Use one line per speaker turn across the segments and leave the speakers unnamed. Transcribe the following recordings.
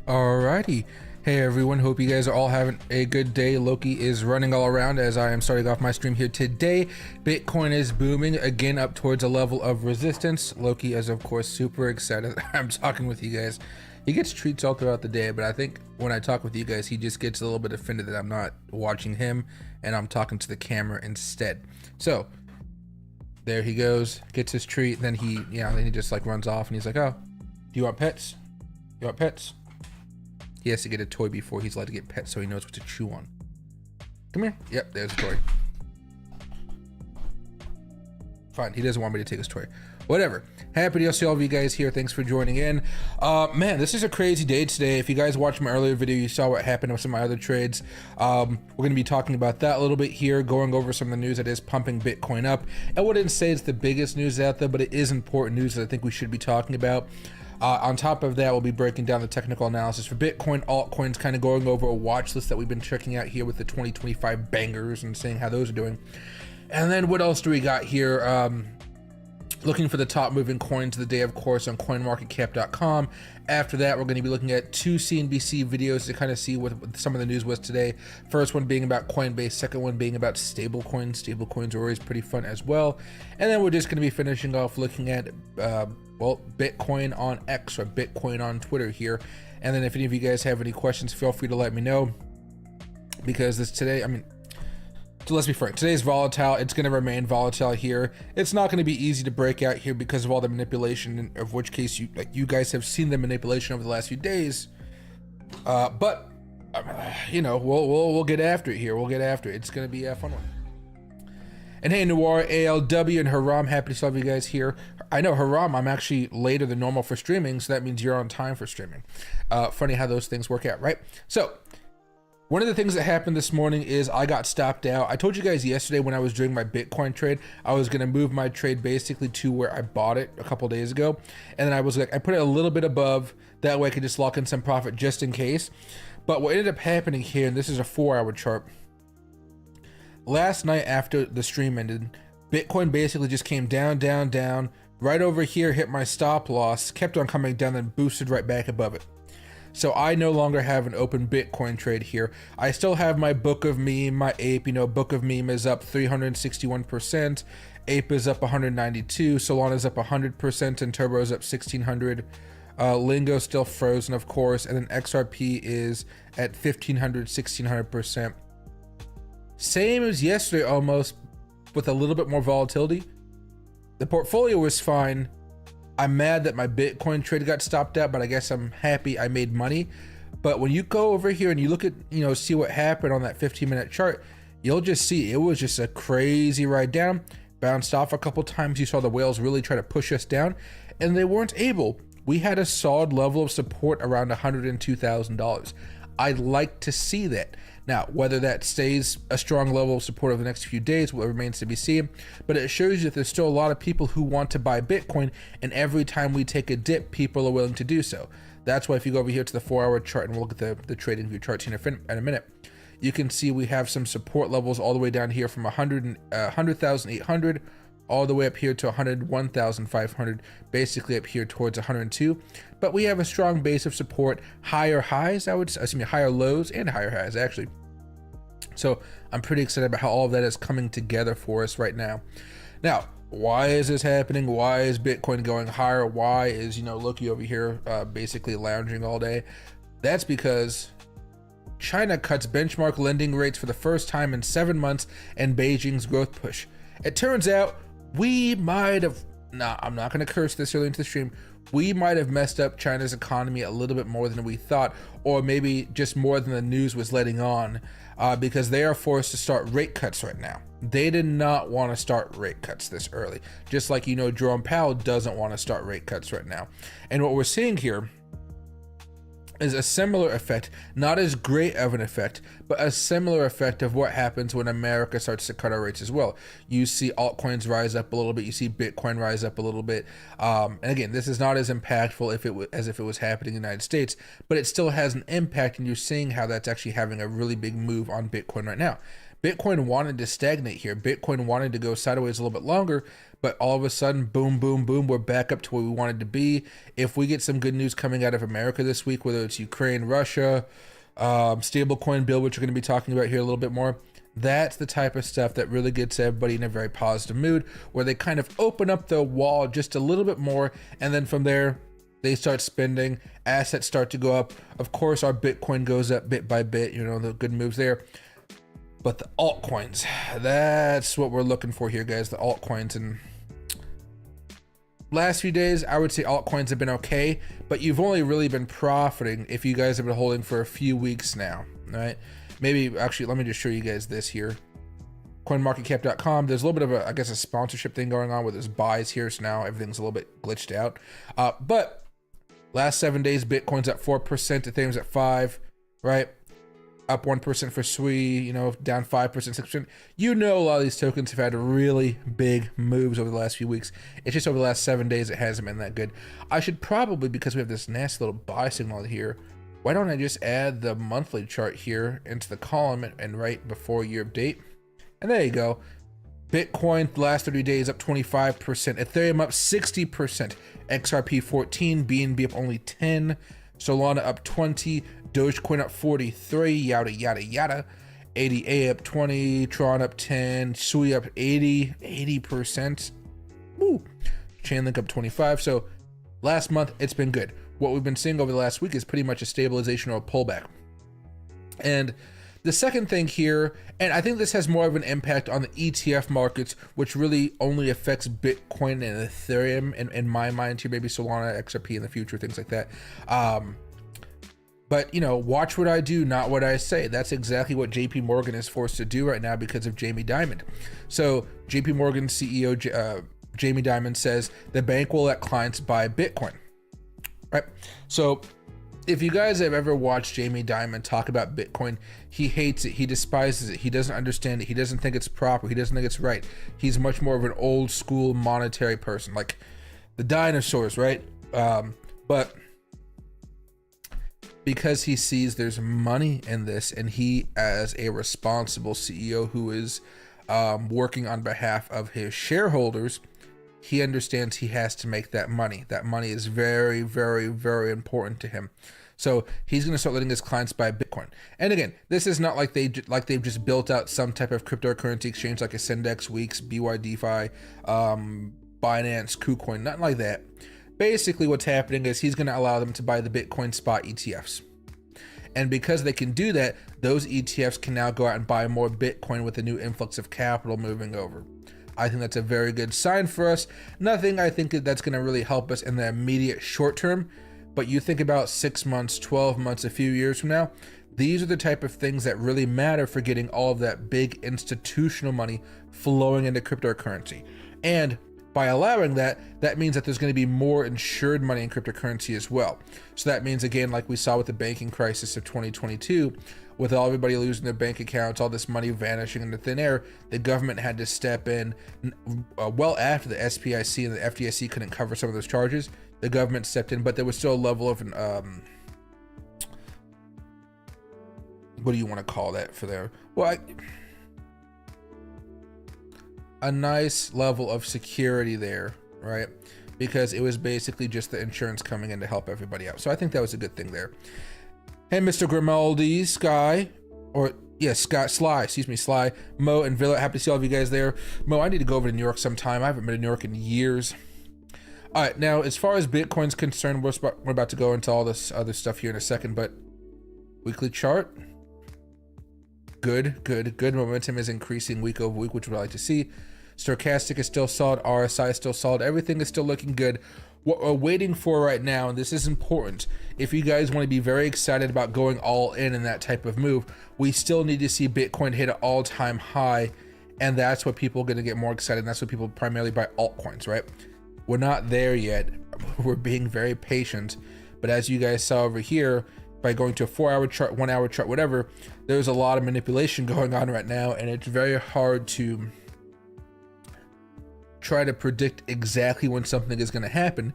Alrighty. Hey everyone, hope you guys are all having a good day. Loki is running all around as I am starting off my stream here today. Bitcoin is booming again up towards a level of resistance. Loki is of course super excited. I'm talking with you guys. He gets treats all throughout the day, but I think when I talk with you guys, he just gets a little bit offended that I'm not watching him and I'm talking to the camera instead. So there he goes, gets his treat, then he just like runs off and he's like, oh, do you want pets? You want pets? He has to get a toy before he's allowed to get pets so he knows what to chew on. Come here. Yep, there's a toy. Fine, he doesn't want me to take his toy. Whatever. Happy to see all of you guys here. Thanks for joining in. Man, this is a crazy day today. If you guys watched my earlier video, you saw what happened with some of my other trades. We're going to be talking about that a little bit here, going over some of the news that is pumping Bitcoin up. I wouldn't say it's the biggest news out there, but it is important news that I think we should be talking about. On top of that, we'll be breaking down the technical analysis for Bitcoin, altcoins, kind of going over a watch list that we've been checking out here with the 2025 bangers and seeing how those are doing. And then what else do we got here? Looking for the top moving coins of the day, of course, on coinmarketcap.com. After that, we're going to be looking at two CNBC videos to kind of see what some of the news was today. First one being about Coinbase, second one being about stablecoins. Stablecoins are always pretty fun as well. And then we're just going to be finishing off looking at, well, Bitcoin on X or Bitcoin on Twitter here. And then if any of you guys have any questions, feel free to let me know. Because this today, so let's be frank, today's volatile. It's going to remain volatile here. It's not going to be easy to break out here because of all the manipulation, of which case you guys have seen the manipulation over the last few days. But you know, we'll get after it here. We'll get after it. It's going to be a fun one. And hey, Noir, ALW, and Haram, happy to have you guys here. I know, Haram, I'm actually later than normal for streaming, so that means you're on time for streaming. Funny how those things work out, right? So one of the things that happened this morning is I got stopped out. I told you guys yesterday when I was doing my Bitcoin trade, I was going to move my trade basically to where I bought it a couple days ago. And then I was like, I put it a little bit above. That way I could just lock in some profit just in case. But what ended up happening here, and this is a 4-hour chart. Last night after the stream ended, Bitcoin basically just came down, down, down. Right over here, hit my stop loss, kept on coming down, then boosted right back above it. So I no longer have an open Bitcoin trade here. I still have my book of meme, my ape. You know, book of meme is up 361%. Ape is up 192. Solana is up 100%, and Turbo is up 1600. Lingo still frozen, of course, and then XRP is at 1500, 1600%. Same as yesterday almost, with a little bit more volatility. The portfolio was fine. I'm mad that my Bitcoin trade got stopped out, but I guess I'm happy I made money. But when you go over here and you look at, see what happened on that 15-minute chart, you'll just see it was just a crazy ride down. Bounced off a couple times. You saw the whales really try to push us down, and they weren't able. We had a solid level of support around $102,000. I'd like to see that. Now, whether that stays a strong level of support over the next few days, well, remains to be seen, but it shows you that there's still a lot of people who want to buy Bitcoin, and every time we take a dip, people are willing to do so. That's why if you go over here to the 4-hour chart, and we'll look at the trading view charts here in a minute, you can see we have some support levels all the way down here from 100,800 all the way up here to 101,500, basically up here towards 102. But we have a strong base of support, higher highs, higher lows and higher highs actually. So I'm pretty excited about how all of that is coming together for us right now. Now, why is this happening? Why is Bitcoin going higher? Why is, Loki over here basically lounging all day? That's because China cuts benchmark lending rates for the first time in 7 months and Beijing's growth push. It turns out we might have, I'm not going to curse this early into the stream. We might have messed up China's economy a little bit more than we thought, or maybe just more than the news was letting on, because they are forced to start rate cuts right now. They did not want to start rate cuts this early, just like, Jerome Powell doesn't want to start rate cuts right now. And what we're seeing here is a similar effect, not as great of an effect, but a similar effect of what happens when America starts to cut our rates as well. You see altcoins rise up a little bit, you see Bitcoin rise up a little bit. And again, this is not as impactful as if it was happening in the United States, but it still has an impact, and you're seeing how that's actually having a really big move on Bitcoin right now. Bitcoin wanted to stagnate here. Bitcoin wanted to go sideways a little bit longer, but all of a sudden, boom, boom, boom, we're back up to where we wanted to be. If we get some good news coming out of America this week, whether it's Ukraine, Russia, stablecoin bill, which we're going to be talking about here a little bit more, that's the type of stuff that really gets everybody in a very positive mood, where they kind of open up the wall just a little bit more, and then from there, they start spending, assets start to go up. Of course, our Bitcoin goes up bit by bit, you know, the good moves there. But the altcoins, that's what we're looking for here, guys, the altcoins. And last few days, I would say altcoins have been okay, but you've only really been profiting if you guys have been holding for a few weeks now, right? Maybe, actually, let me just show you guys this here. CoinMarketCap.com, there's a little bit of a, I guess, a sponsorship thing going on with this buys here, so now everything's a little bit glitched out. But last 7 days, Bitcoin's at 4%, Ethereum's at 5%, right? Up 1% for SWI, you know, down 5%, 6%. You know, a lot of these tokens have had really big moves over the last few weeks. It's just over the last 7 days, it hasn't been that good. I should probably, because we have this nasty little buy signal here, why don't I just add the monthly chart here into the column and right before year date? And there you go. Bitcoin, the last 30 days up 25%, Ethereum up 60%, XRP 14, BNB up only 10, Solana up 20, Dogecoin up 43, yada yada yada, ADA up 20, Tron up 10, SUI up 80%. Woo! Chainlink up 25. So last month it's been good. What we've been seeing over the last week is pretty much a stabilization or a pullback. And the second thing here, and I think this has more of an impact on the ETF markets, which really only affects Bitcoin and Ethereum in my mind here, maybe Solana, XRP in the future, things like that. But, you know, watch what I do, not what I say. That's exactly what JP Morgan is forced to do right now because of Jamie Dimon. So JP Morgan CEO Jamie Dimon says the bank will let clients buy Bitcoin, right? So if you guys have ever watched Jamie Dimon talk about Bitcoin, he hates it, he despises it, he doesn't understand it, he doesn't think it's proper, he doesn't think it's right. He's much more of an old school monetary person, like the dinosaurs, right? But because he sees there's money in this, and he, as a responsible CEO who is working on behalf of his shareholders, he understands he has to make that money. That money is very, very, very important to him. So he's going to start letting his clients buy Bitcoin. And again, this is not like they've just built out some type of cryptocurrency exchange like a Syndex, Weeks, BYDFi, Binance, KuCoin, nothing like that. Basically, what's happening is he's going to allow them to buy the Bitcoin spot ETFs. And because they can do that, those ETFs can now go out and buy more Bitcoin with a new influx of capital moving over. I think that's a very good sign for us. Nothing I think that's going to really help us in the immediate short term, but you think about 6 months, 12 months, a few years from now, these are the type of things that really matter for getting all of that big institutional money flowing into cryptocurrency. And by allowing that, that means that there's going to be more insured money in cryptocurrency as well. So that means, again, like we saw with the banking crisis of 2022, with everybody losing their bank accounts, all this money vanishing into thin air, the government had to step in well after the SPIC and the FDIC couldn't cover some of those charges. The government stepped in, but there was still a level of what do you want to call that for there? Well, a nice level of security there, right? Because it was basically just the insurance coming in to help everybody out. So I think that was a good thing there. Hey, Mr. Grimaldi, Sly, Mo, and Villa, happy to see all of you guys there. Mo, I need to go over to New York sometime. I haven't been to New York in years. All right, now, as far as Bitcoin's concerned, we're about to go into all this other stuff here in a second, but weekly chart, good momentum is increasing week over week, which we'd like to see. Stochastic is still solid, RSI is still solid, everything is still looking good. What we're waiting for right now, and this is important, if you guys want to be very excited about going all in that type of move, we still need to see Bitcoin hit an all-time high, and that's what people are going to get more excited, and that's what people primarily buy altcoins, right? We're not there yet. We're being very patient, but as you guys saw over here, by going to a 4-hour chart, 1-hour chart, whatever, there's a lot of manipulation going on right now, and it's very hard to try to predict exactly when something is going to happen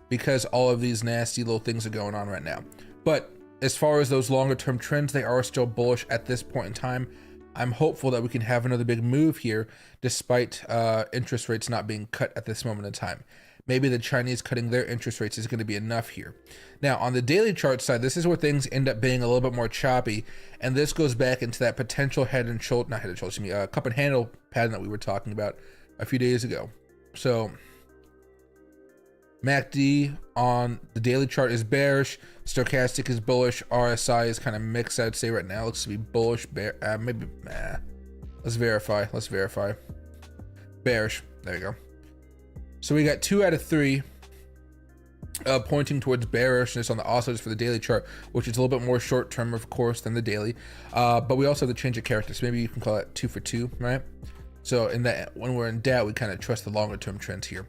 because all of these nasty little things are going on right now. But as far as those longer term trends, they are still bullish at this point in time. I'm hopeful that we can have another big move here, despite interest rates not being cut at this moment in time. Maybe the Chinese cutting their interest rates is going to be enough here. Now, on the daily chart side, this is where things end up being a little bit more choppy, and this goes back into that potential cup and handle pattern that we were talking about a few days ago. So MACD on the daily chart is bearish, stochastic is bullish, RSI is kind of mixed, I'd say right now. Looks to be bullish, let's verify. Bearish, there you go. So we got 2 out of 3 pointing towards bearishness on the oscillators for the daily chart, which is a little bit more short term, of course, than the daily. But we also have the change of character, so maybe you can call it 2 for 2, right? So in that, when we're in doubt, we kind of trust the longer term trends here.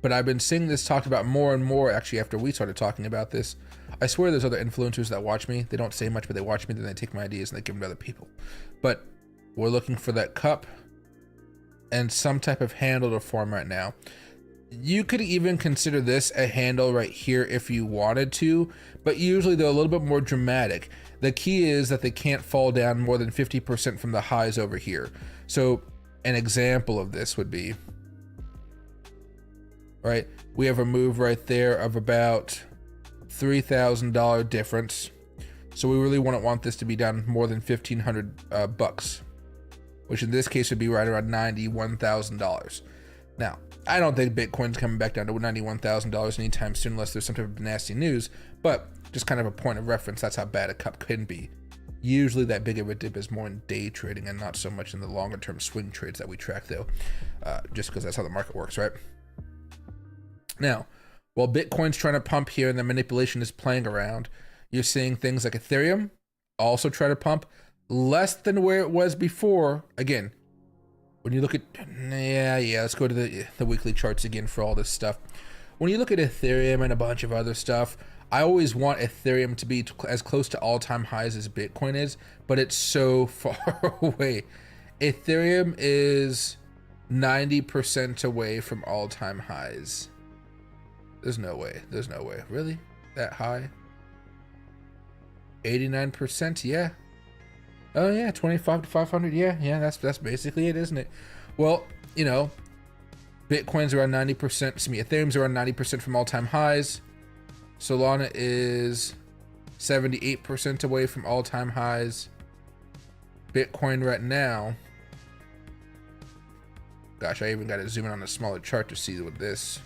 But I've been seeing this talked about more and more, actually, after we started talking about this. I swear there's other influencers that watch me. They don't say much, but they watch me, then they take my ideas and they give them to other people. But we're looking for that cup and some type of handle to form right now. You could even consider this a handle right here if you wanted to, but usually they're a little bit more dramatic. The key is that they can't fall down more than 50% from the highs over here. So an example of this would be, right, we have a move right there of about $3,000 difference. So we really wouldn't want this to be down more than 1,500 bucks, which in this case would be right around $91,000. Now, I don't think Bitcoin's coming back down to $91,000 anytime soon unless there's some type of nasty news, but just kind of a point of reference, that's how bad a cup can be. Usually that big of a dip is more in day trading and not so much in the longer term swing trades that we track though, just because that's how the market works, right? Now, while Bitcoin's trying to pump here and the manipulation is playing around, you're seeing things like Ethereum also try to pump less than where it was before. Again, when you look at, let's go to the weekly charts again for all this stuff. When you look at Ethereum and a bunch of other stuff, I always want Ethereum to be as close to all-time highs as Bitcoin is, but it's so far away. Ethereum is 90% away from all-time highs. There's no way. Really? That high? 89%? Yeah. Oh yeah, 25 to 500. Yeah, that's basically it, isn't it? Well, you know, Bitcoin's around 90%, Ethereum's around 90% from all-time highs. Solana is 78% away from all-time highs. Bitcoin right now, gosh, I even got to zoom in on a smaller chart to see what this,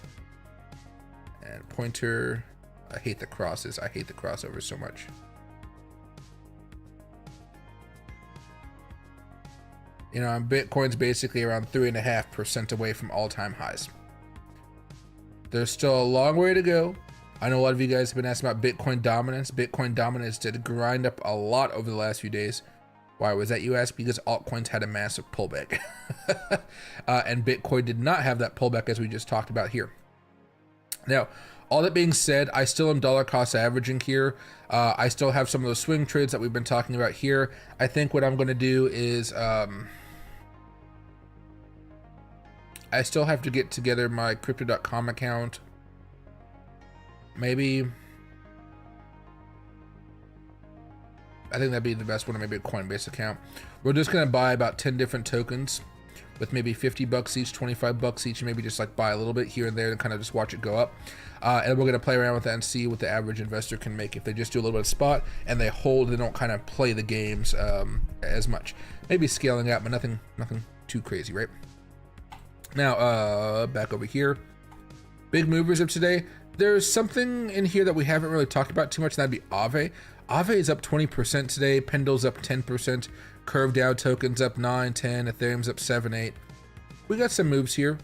and pointer, I hate the crosses, I hate the crossovers so much. You know, Bitcoin's basically around 3.5% away from all-time highs. There's still a long way to go. I know a lot of you guys have been asking about Bitcoin dominance. Bitcoin dominance did grind up a lot over the last few days. Why was that, you ask? Because altcoins had a massive pullback. And Bitcoin did not have that pullback as we just talked about here. Now, all that being said, I still am dollar cost averaging here. I still have some of those swing trades that we've been talking about here. I think what I'm going to do is I still have to get together my crypto.com account. Maybe, I think that'd be the best one, or maybe a Coinbase account. We're just going to buy about 10 different tokens with maybe 50 bucks each, 25 bucks each, and maybe just like buy a little bit here and there and kind of just watch it go up. And we're going to play around with that and see what the average investor can make. If they just do a little bit of spot and they hold, they don't kind of play the games as much. Maybe scaling out, but nothing too crazy, right? Now, back over here. Big movers of today. There's something in here that we haven't really talked about too much, and that'd be Aave. Aave is up 20% today. Pendle's up 10%. Curve DAO tokens up 9, 10. Ethereum's up 7, 8. We got some moves here.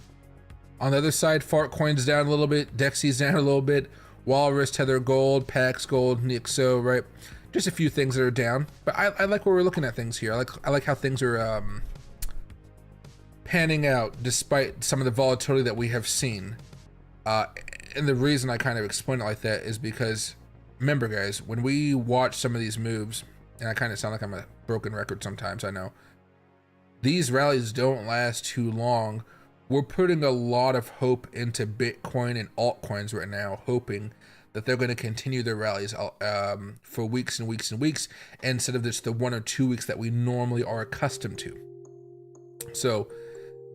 On the other side, Altcoin's down a little bit. Dexy's down a little bit. Walrus, Tether Gold, Pax Gold, Nixo, right? Just a few things that are down. But I like where we're looking at things here. I like how things are panning out despite some of the volatility that we have seen. And the reason I kind of explain it like that is because, remember guys, when we watch some of these moves, and I kind of sound like I'm a broken record sometimes, I know, these rallies don't last too long. We're putting a lot of hope into Bitcoin and altcoins right now, hoping that they're going to continue their rallies for weeks and weeks and weeks, instead of just the 1 or 2 weeks that we normally are accustomed to. So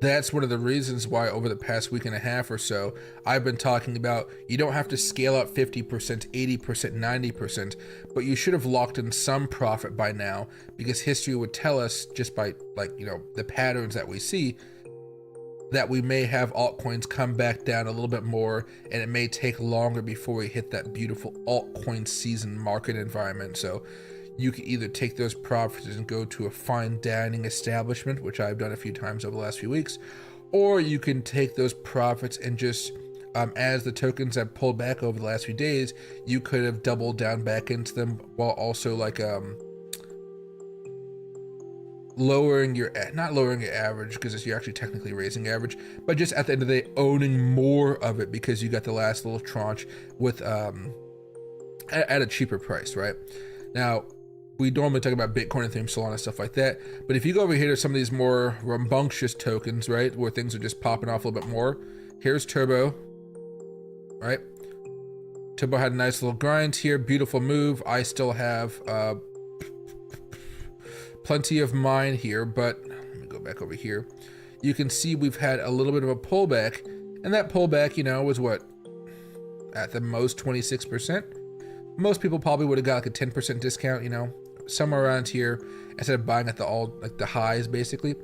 that's one of the reasons why over the past week and a half or so, I've been talking about you don't have to scale up 50%, 80%, 90%, but you should have locked in some profit by now, because history would tell us, just by the patterns that we see, that we may have altcoins come back down a little bit more, and it may take longer before we hit that beautiful altcoin season market environment. So you can either take those profits and go to a fine dining establishment, which I've done a few times over the last few weeks, or you can take those profits and just, as the tokens have pulled back over the last few days, you could have doubled down back into them, while also not lowering your average, because you're actually technically raising average, but just at the end of the day owning more of it, because you got the last little tranche with at a cheaper price, right? Now, we normally talk about Bitcoin, Ethereum, Solana, stuff like that. But if you go over here to some of these more rambunctious tokens, right, where things are just popping off a little bit more, here's Turbo, right? Turbo had a nice little grind here, beautiful move. I still have plenty of mine here, but let me go back over here. You can see we've had a little bit of a pullback, and that pullback, was what? At the most 26%. Most people probably would have got like a 10% discount, somewhere around here, instead of buying at the highs, basically.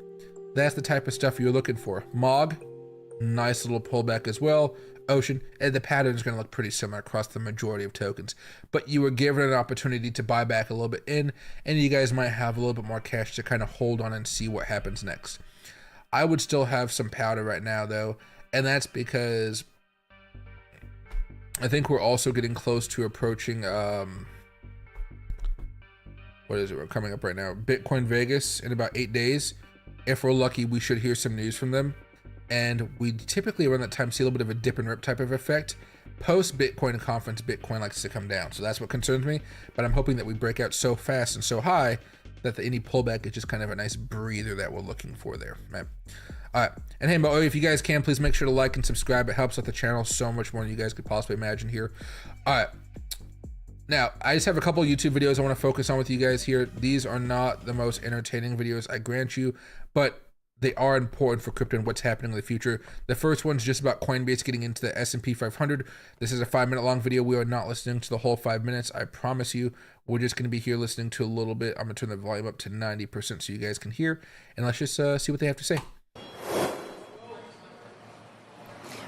That's the type of stuff you're looking for. MOG, nice little pullback as well. Ocean, and the pattern is going to look pretty similar across the majority of tokens. But you were given an opportunity to buy back a little bit in, and you guys might have a little bit more cash to kind of hold on and see what happens next. I would still have some powder right now, though, and that's because I think we're also getting close to approaching what is it? We're coming up right now. Bitcoin Vegas in about 8 days. If we're lucky, we should hear some news from them. And we typically around that time see a little bit of a dip and rip type of effect. Post Bitcoin conference, Bitcoin likes to come down. So that's what concerns me. But I'm hoping that we break out so fast and so high that any pullback is just kind of a nice breather that we're looking for there, right? All right. And hey, if you guys can, please make sure to like and subscribe. It helps out the channel so much more than you guys could possibly imagine here. All right. Now, I just have a couple YouTube videos I want to focus on with you guys here. These are not the most entertaining videos, I grant you, but they are important for crypto and what's happening in the future. The first one's just about Coinbase getting into the S&P 500. This is a 5-minute long video. We are not listening to the whole 5 minutes. I promise you, we're just going to be here listening to a little bit. I'm going to turn the volume up to 90% so you guys can hear. And let's just see what they have to say.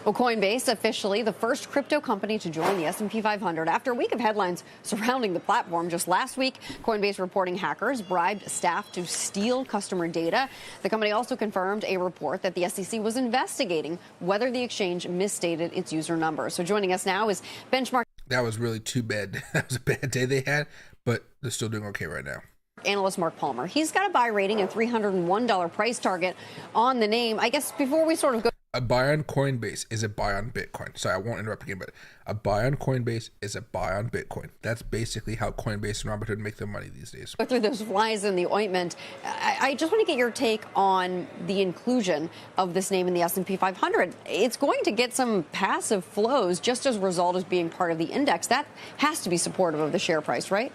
Well, Coinbase, officially the first crypto company to join the S&P 500 after a week of headlines surrounding the platform. Just last week, Coinbase reporting hackers bribed staff to steal customer data. The company also confirmed a report that the SEC was investigating whether the exchange misstated its user number. So joining us now is Benchmark.
That was really too bad. That was a bad day they had, but they're still doing okay right now.
Analyst Mark Palmer. He's got a buy rating and $301 price target on the name. I guess before we sort of go.
A buy on Coinbase is a buy on Bitcoin. Sorry, I won't interrupt again, but a buy on Coinbase is a buy on Bitcoin. That's basically how Coinbase and Robinhood make their money these days.
Go through those flies in the ointment. I just want to get your take on the inclusion of this name in the S&P 500. It's going to get some passive flows just as a result of being part of the index. That has to be supportive of the share price, right?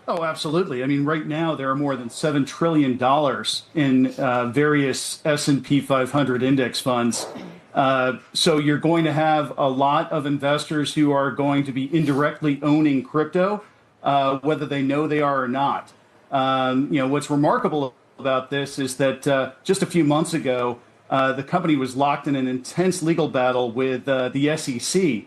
Oh, absolutely. I mean, right now there are more than $7 trillion in various S&P 500 index funds. So you're going to have a lot of investors who are going to be indirectly owning crypto, whether they know they are or not. What's remarkable about this is that just a few months ago, the company was locked in an intense legal battle with the SEC,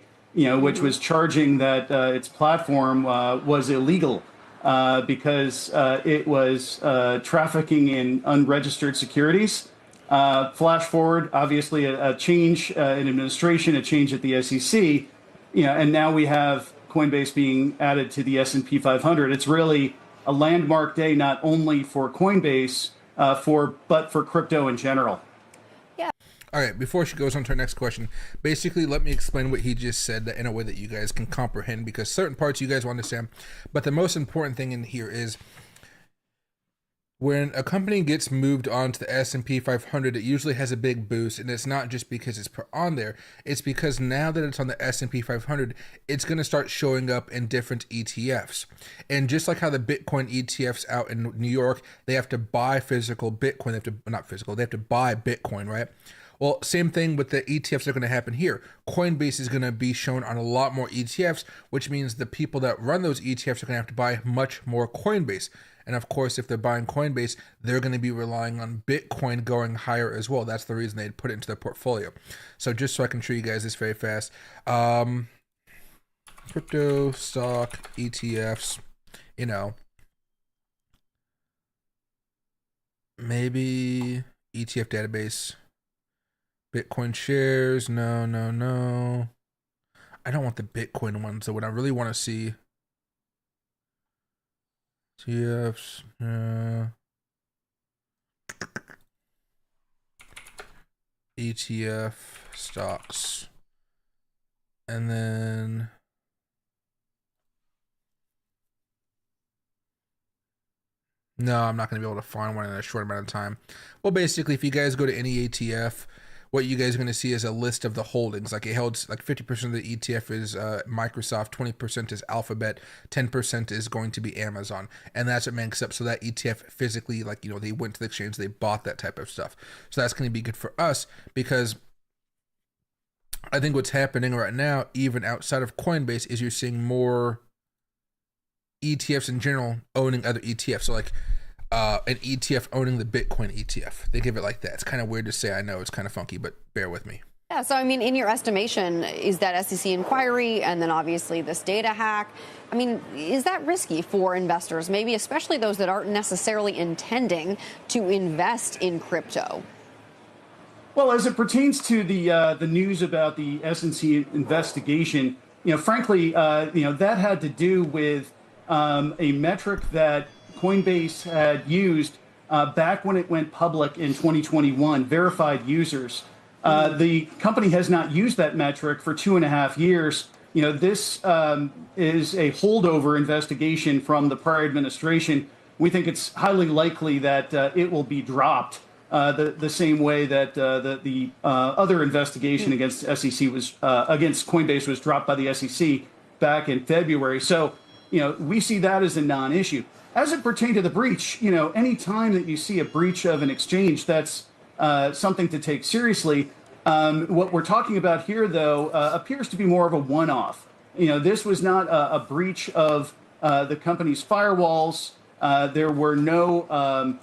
which was charging that its platform was illegal. Because it was trafficking in unregistered securities. Flash forward, obviously, a change in administration, a change at the SEC, and now we have Coinbase being added to the S&P 500. It's really a landmark day, not only for Coinbase, but for crypto in general.
All right, before she goes on to her next question, basically let me explain what he just said in a way that you guys can comprehend, because certain parts you guys will understand. But the most important thing in here is when a company gets moved onto the S&P 500, it usually has a big boost, and it's not just because it's put on there. It's because now that it's on the S&P 500, it's going to start showing up in different ETFs. And just like how the Bitcoin ETFs out in New York, they have to buy physical Bitcoin. They have to buy Bitcoin, right? Well, same thing with the ETFs that are going to happen here. Coinbase is going to be shown on a lot more ETFs, which means the people that run those ETFs are going to have to buy much more Coinbase. And of course, if they're buying Coinbase, they're going to be relying on Bitcoin going higher as well. That's the reason they'd put it into their portfolio. So just so I can show you guys this very fast. Crypto, stock, ETFs, you know. Maybe ETF database. Bitcoin shares. No. I don't want the Bitcoin ones. So what I really want to see. ETFs. ETF stocks. And then no, I'm not going to be able to find one in a short amount of time. Well, basically, if you guys go to any ETF, what you guys are going to see is a list of the holdings. Like it holds like 50% of the ETF is Microsoft, 20% is Alphabet, 10% is going to be Amazon. And that's what makes up. So that ETF physically, like, you know, they went to the exchange, they bought that type of stuff. So that's going to be good for us because I think what's happening right now, even outside of Coinbase, is you're seeing more ETFs in general owning other ETFs. So like an ETF owning the Bitcoin ETF. They give it like that. It's kind of weird to say. I know it's kind of funky, but bear with me.
Yeah, so I mean, in your estimation, is that SEC inquiry and then obviously this data hack, I mean, is that risky for investors, maybe especially those that aren't necessarily intending to invest in crypto?
Well, as it pertains to the news about the SEC investigation, you know, frankly, that had to do with a metric that Coinbase had used back when it went public in 2021, verified users. The company has not used that metric for 2.5 years. You know, this is a holdover investigation from the prior administration. We think it's highly likely that it will be dropped the same way that the other investigation against SEC was against Coinbase was dropped by the SEC back in February. So, you know, we see that as a non-issue. As it pertains to the breach, you know, any time that you see a breach of an exchange, that's something to take seriously. What we're talking about here, though, appears to be more of a one-off. You know, this was not a breach of the company's firewalls. There were no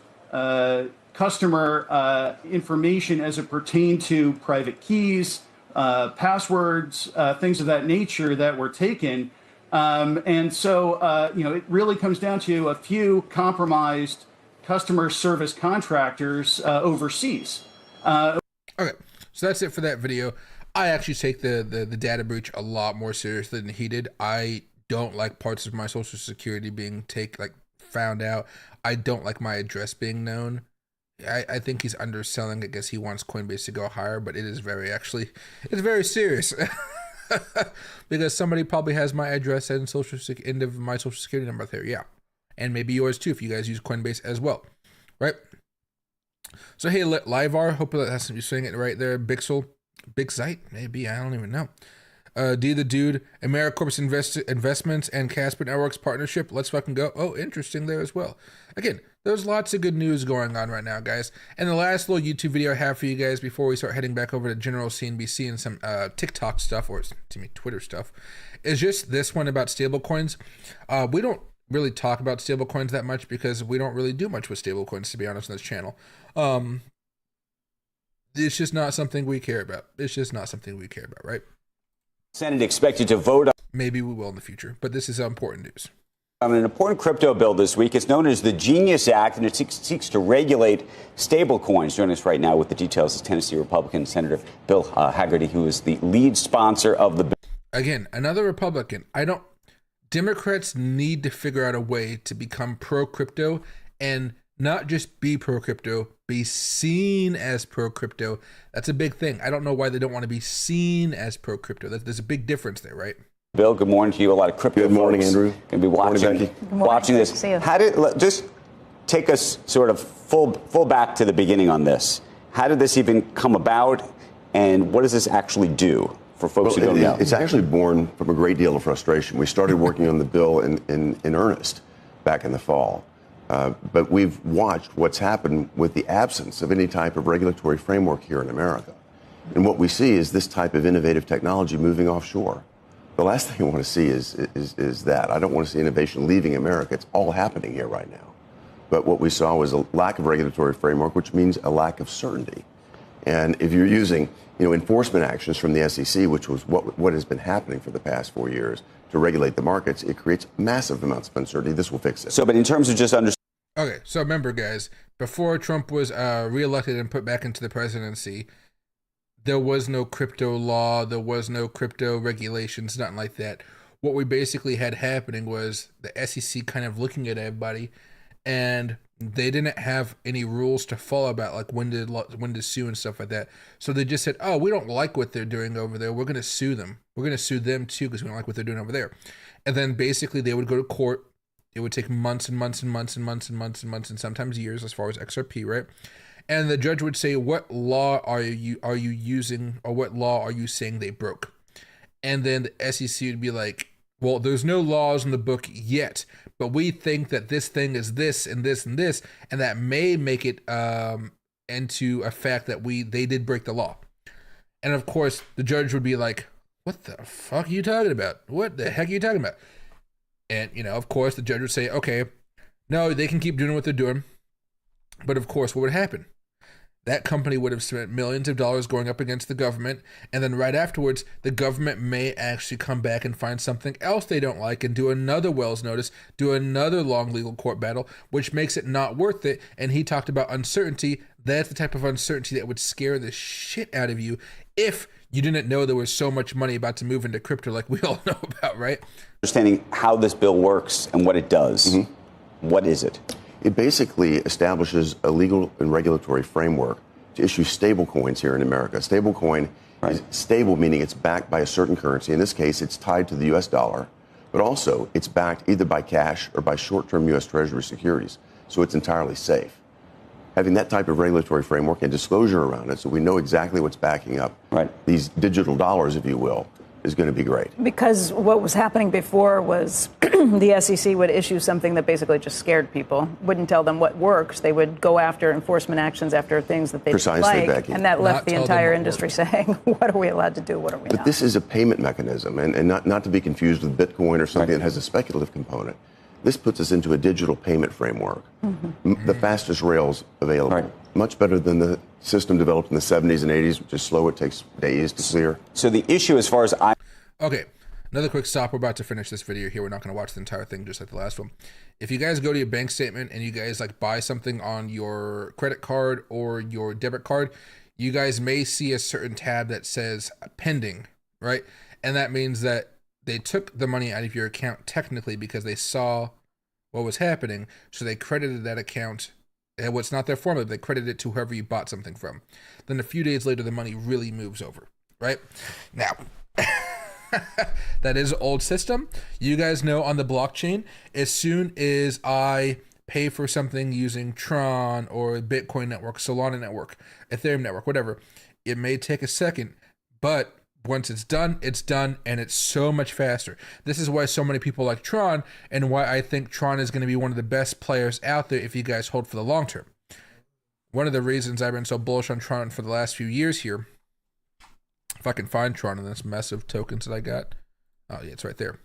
customer information as it pertained to private keys, passwords, things of that nature that were taken. And so, you know, it really comes down to a few compromised customer service contractors overseas.
Okay, so that's it for that video. I actually take the data breach a lot more seriously than he did. I don't like parts of my social security being found out. I don't like my address being known. I think he's underselling. I guess he wants Coinbase to go higher, but it's very serious. Because somebody probably has my address and end of my social security number there, yeah, and maybe yours too if you guys use Coinbase as well, right? So hey, Livar, hope that's you're saying it right there. Bixite, maybe, I don't even know. D the Dude, AmeriCorp's Investments and Casper Networks partnership. Let's fucking go. Oh, interesting there as well. Again, there's lots of good news going on right now, guys. And the last little YouTube video I have for you guys before we start heading back over to general CNBC and some TikTok stuff, or Twitter stuff, is just this one about stablecoins. We don't really talk about stablecoins that much because we don't really do much with stablecoins, to be honest, on this channel. It's just not something we care about. Right?
Senate expected to vote on.
Maybe we will in the future, but this is important news.
On an important crypto bill this week. It's known as the Genius Act, and it seeks to regulate stablecoins. Joining us right now with the details is Tennessee Republican Senator Bill Hagerty, who is the lead sponsor of the bill.
Again, another Republican. Democrats need to figure out a way to become pro-crypto and not just be pro-crypto, be seen as pro-crypto. That's a big thing. I don't know why they don't want to be seen as pro-crypto. There's a big difference there, right?
Bill, good morning to you. A lot of crypto.
Good morning, Andrew.
Going to be watching this.
See you.
How did just take us sort of full back to the beginning on this. How did this even come about, and what does this actually do for folks who don't know?
It's actually born from a great deal of frustration. We started working on the bill in earnest back in the fall. But we've watched what's happened with the absence of any type of regulatory framework here in America. And what we see is this type of innovative technology moving offshore. The last thing I want to see is that. I don't want to see innovation leaving America. It's all happening here right now. But what we saw was a lack of regulatory framework, which means a lack of certainty. And if you're using, enforcement actions from the SEC, which was what has been happening for the past 4 years, to regulate the markets, it creates massive amounts of uncertainty. This will fix it.
So, but in terms of just
Okay, so remember, guys, before Trump was reelected and put back into the presidency, there was no crypto law, there was no crypto regulations, nothing like that. What we basically had happening was the SEC kind of looking at everybody, and they didn't have any rules to follow about like when to sue and stuff like that. So they just said, "Oh, we don't like what they're doing over there. We're going to sue them. We're going to sue them too because we don't like what they're doing over there." And then basically they would go to court. It would take months and months and months and months and months and months and sometimes years as far as XRP, right? And the judge would say, "What law are you using, or what law are you saying they broke?" And then the SEC would be like, "Well, there's no laws in the book yet, but we think that this thing is this and this and this, and that may make it into a fact that they did break the law." And of course, the judge would be like, "What the fuck are you talking about? What the heck are you talking about?" And, of course, the judge would say, "Okay, no, they can keep doing what they're doing." But of course, what would happen? That company would have spent millions of dollars going up against the government, and then right afterwards, the government may actually come back and find something else they don't like and do another Wells notice, do another long legal court battle, which makes it not worth it. And he talked about uncertainty. That's the type of uncertainty that would scare the shit out of you if you didn't know there was so much money about to move into crypto like we all know about, right?
Understanding how this bill works and what it does, what is it?
It basically establishes a legal and regulatory framework to issue stablecoins here in America. Stablecoin is stable, meaning it's backed by a certain currency. In this case, it's tied to the U.S. dollar, but also it's backed either by cash or by short-term U.S. Treasury securities, so it's entirely safe. Having that type of regulatory framework and disclosure around it so we know exactly what's backing up these digital dollars, if you will, is going to be great.
Because what was happening before was the SEC would issue something that basically just scared people, wouldn't tell them what works. They would go after enforcement actions after things that they didn't like.
Becky.
And that left the entire industry saying, what are we allowed to do? What are we not?
But this is a payment mechanism, and not to be confused with Bitcoin or something that has a speculative component. This puts us into a digital payment framework, the fastest rails available, much better than the system developed in the 70s and 80s, which is slow. It takes days to clear.
So the issue as far as
Okay, another quick stop. We're about to finish this video here. We're not going to watch the entire thing just like the last one. If you guys go to your bank statement and you guys like buy something on your credit card or your debit card, you guys may see a certain tab that says pending, right? And that means that they took the money out of your account technically because they saw what was happening. So they credited that account. And what's not their formula, they credited it to whoever you bought something from. Then a few days later, the money really moves over, right? Now, that is old system. You guys know on the blockchain, as soon as I pay for something using Tron or Bitcoin network, Solana network, Ethereum network, whatever, it may take a second, but once it's done, and it's so much faster. This is why so many people like Tron, and why I think Tron is going to be one of the best players out there if you guys hold for the long term. One of the reasons I've been so bullish on Tron for the last few years here, if I can find Tron in this mess of tokens that I got, oh yeah, it's right there,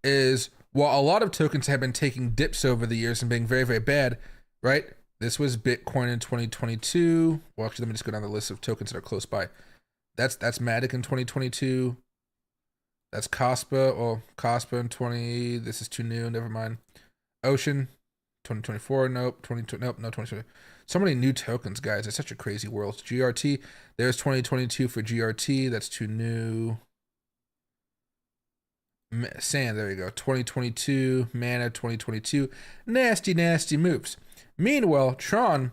is while a lot of tokens have been taking dips over the years and being very, very bad, right? This was Bitcoin in 2022. Well, actually, let me just go down the list of tokens that are close by. That's Matic in 2022. That's Kaspa. Oh, Kaspa in 20. This is too new. Never mind. Ocean, 2024. Nope. 22. Nope. No 2020. So many new tokens, guys. It's such a crazy world. GRT. There's 2022 for GRT. That's too new. Sand. There you go. 2022. Mana. 2022. Nasty, nasty moves. Meanwhile, Tron.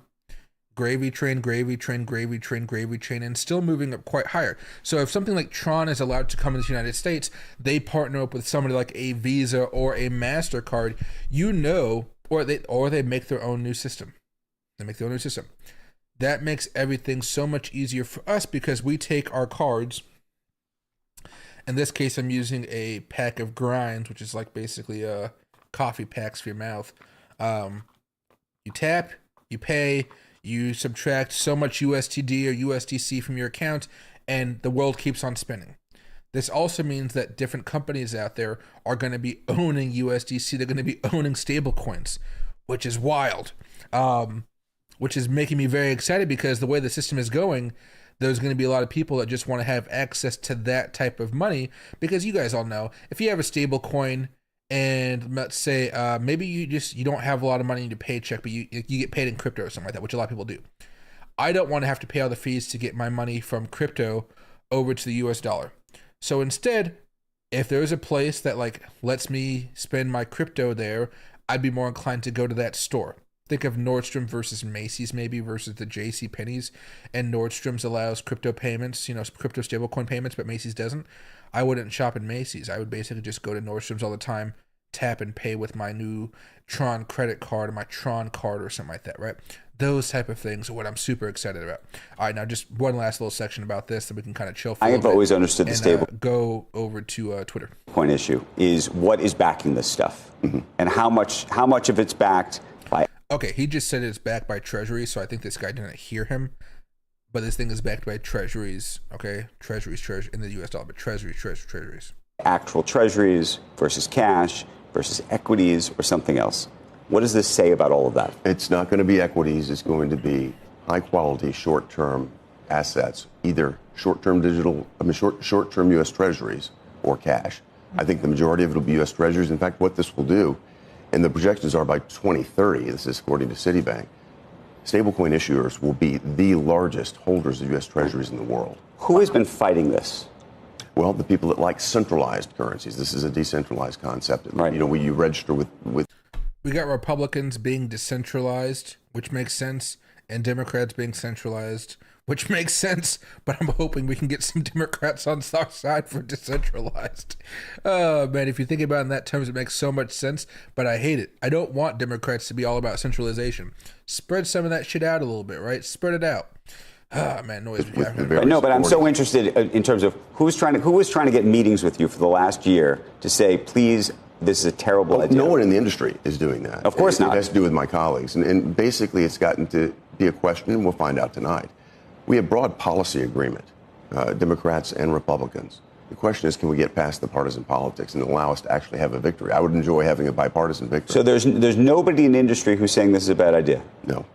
Gravy train, and still moving up quite higher. So if something like Tron is allowed to come into the United States, they partner up with somebody like a Visa or a MasterCard. You know or they make their own new system. They make their own new system. That makes everything so much easier for us because we take our cards. In this case, I'm using a pack of grinds, which is like basically coffee packs for your mouth. You tap, you pay, you subtract so much USTD or USDC from your account, and the world keeps on spinning. This also means that different companies out there are going to be owning USDC. They're going to be owning stablecoins, which is wild, which is making me very excited because the way the system is going, there's going to be a lot of people that just want to have access to that type of money because you guys all know if you have a stable coin and let's say maybe you don't have a lot of money in your paycheck, but you get paid in crypto or something like that, which a lot of people do. I don't want to have to pay all the fees to get my money from crypto over to the US dollar. So instead, if there is a place that like lets me spend my crypto there, I'd be more inclined to go to that store. Think of Nordstrom versus Macy's maybe versus the JC Penney's, and Nordstrom's allows crypto payments, crypto stablecoin payments, but Macy's doesn't. I wouldn't shop in Macy's. I would basically just go to Nordstrom's all the time, tap and pay with my new Tron credit card or my Tron card or something like that, right? Those type of things are what I'm super excited about. All right, now just one last little section about this that we can kind of chill for.
I have always understood the stable
go over to Twitter.
Point issue is what is backing this stuff, and how much of it's backed by.
Okay, he just said it's backed by treasuries, so I think this guy didn't hear him. But this thing is backed by treasuries, okay? Treasuries in the US dollar, but treasuries.
Actual treasuries versus cash versus equities or something else. What does this say about all of that?
It's not going to be equities. It's going to be high quality short-term assets, either short-term US treasuries or cash. I think the majority of it will be US treasuries. In fact, what this will do, and the projections are by 2030, this is according to Citibank, stablecoin issuers will be the largest holders of US treasuries in the world.
Who has been fighting this?
Well, the people that like centralized currencies. This is a decentralized concept.
Right.
You register with.
We got Republicans being decentralized, which makes sense, and Democrats being centralized, which makes sense, but I'm hoping we can get some Democrats on our side for decentralized. Oh, man, if you think about it in that terms, it makes so much sense, but I hate it. I don't want Democrats to be all about centralization. Spread some of that shit out a little bit, right? Spread it out. Ah, man, noise.
No, but I'm so interested in terms of who was trying to get meetings with you for the last year to say, please, this is a terrible idea.
No one in the industry is doing that.
Of course not.
It has to do with my colleagues. And basically, it's gotten to be a question, and we'll find out tonight. We have broad policy agreement, Democrats and Republicans. The question is, can we get past the partisan politics and allow us to actually have a victory? I would enjoy having a bipartisan victory.
So there's nobody in industry who's saying this is a bad idea?
No.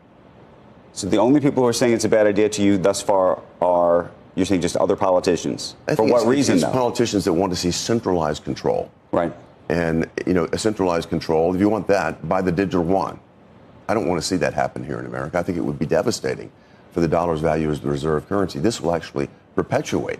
So the only people who are saying it's a bad idea to you thus far are, you're saying, just other politicians? For what reason, though?
It's politicians that want to see centralized control.
Right.
And, a centralized control, if you want that, buy the digital yuan. I don't want to see that happen here in America. I think it would be devastating for the dollar's value as the reserve currency. This will actually perpetuate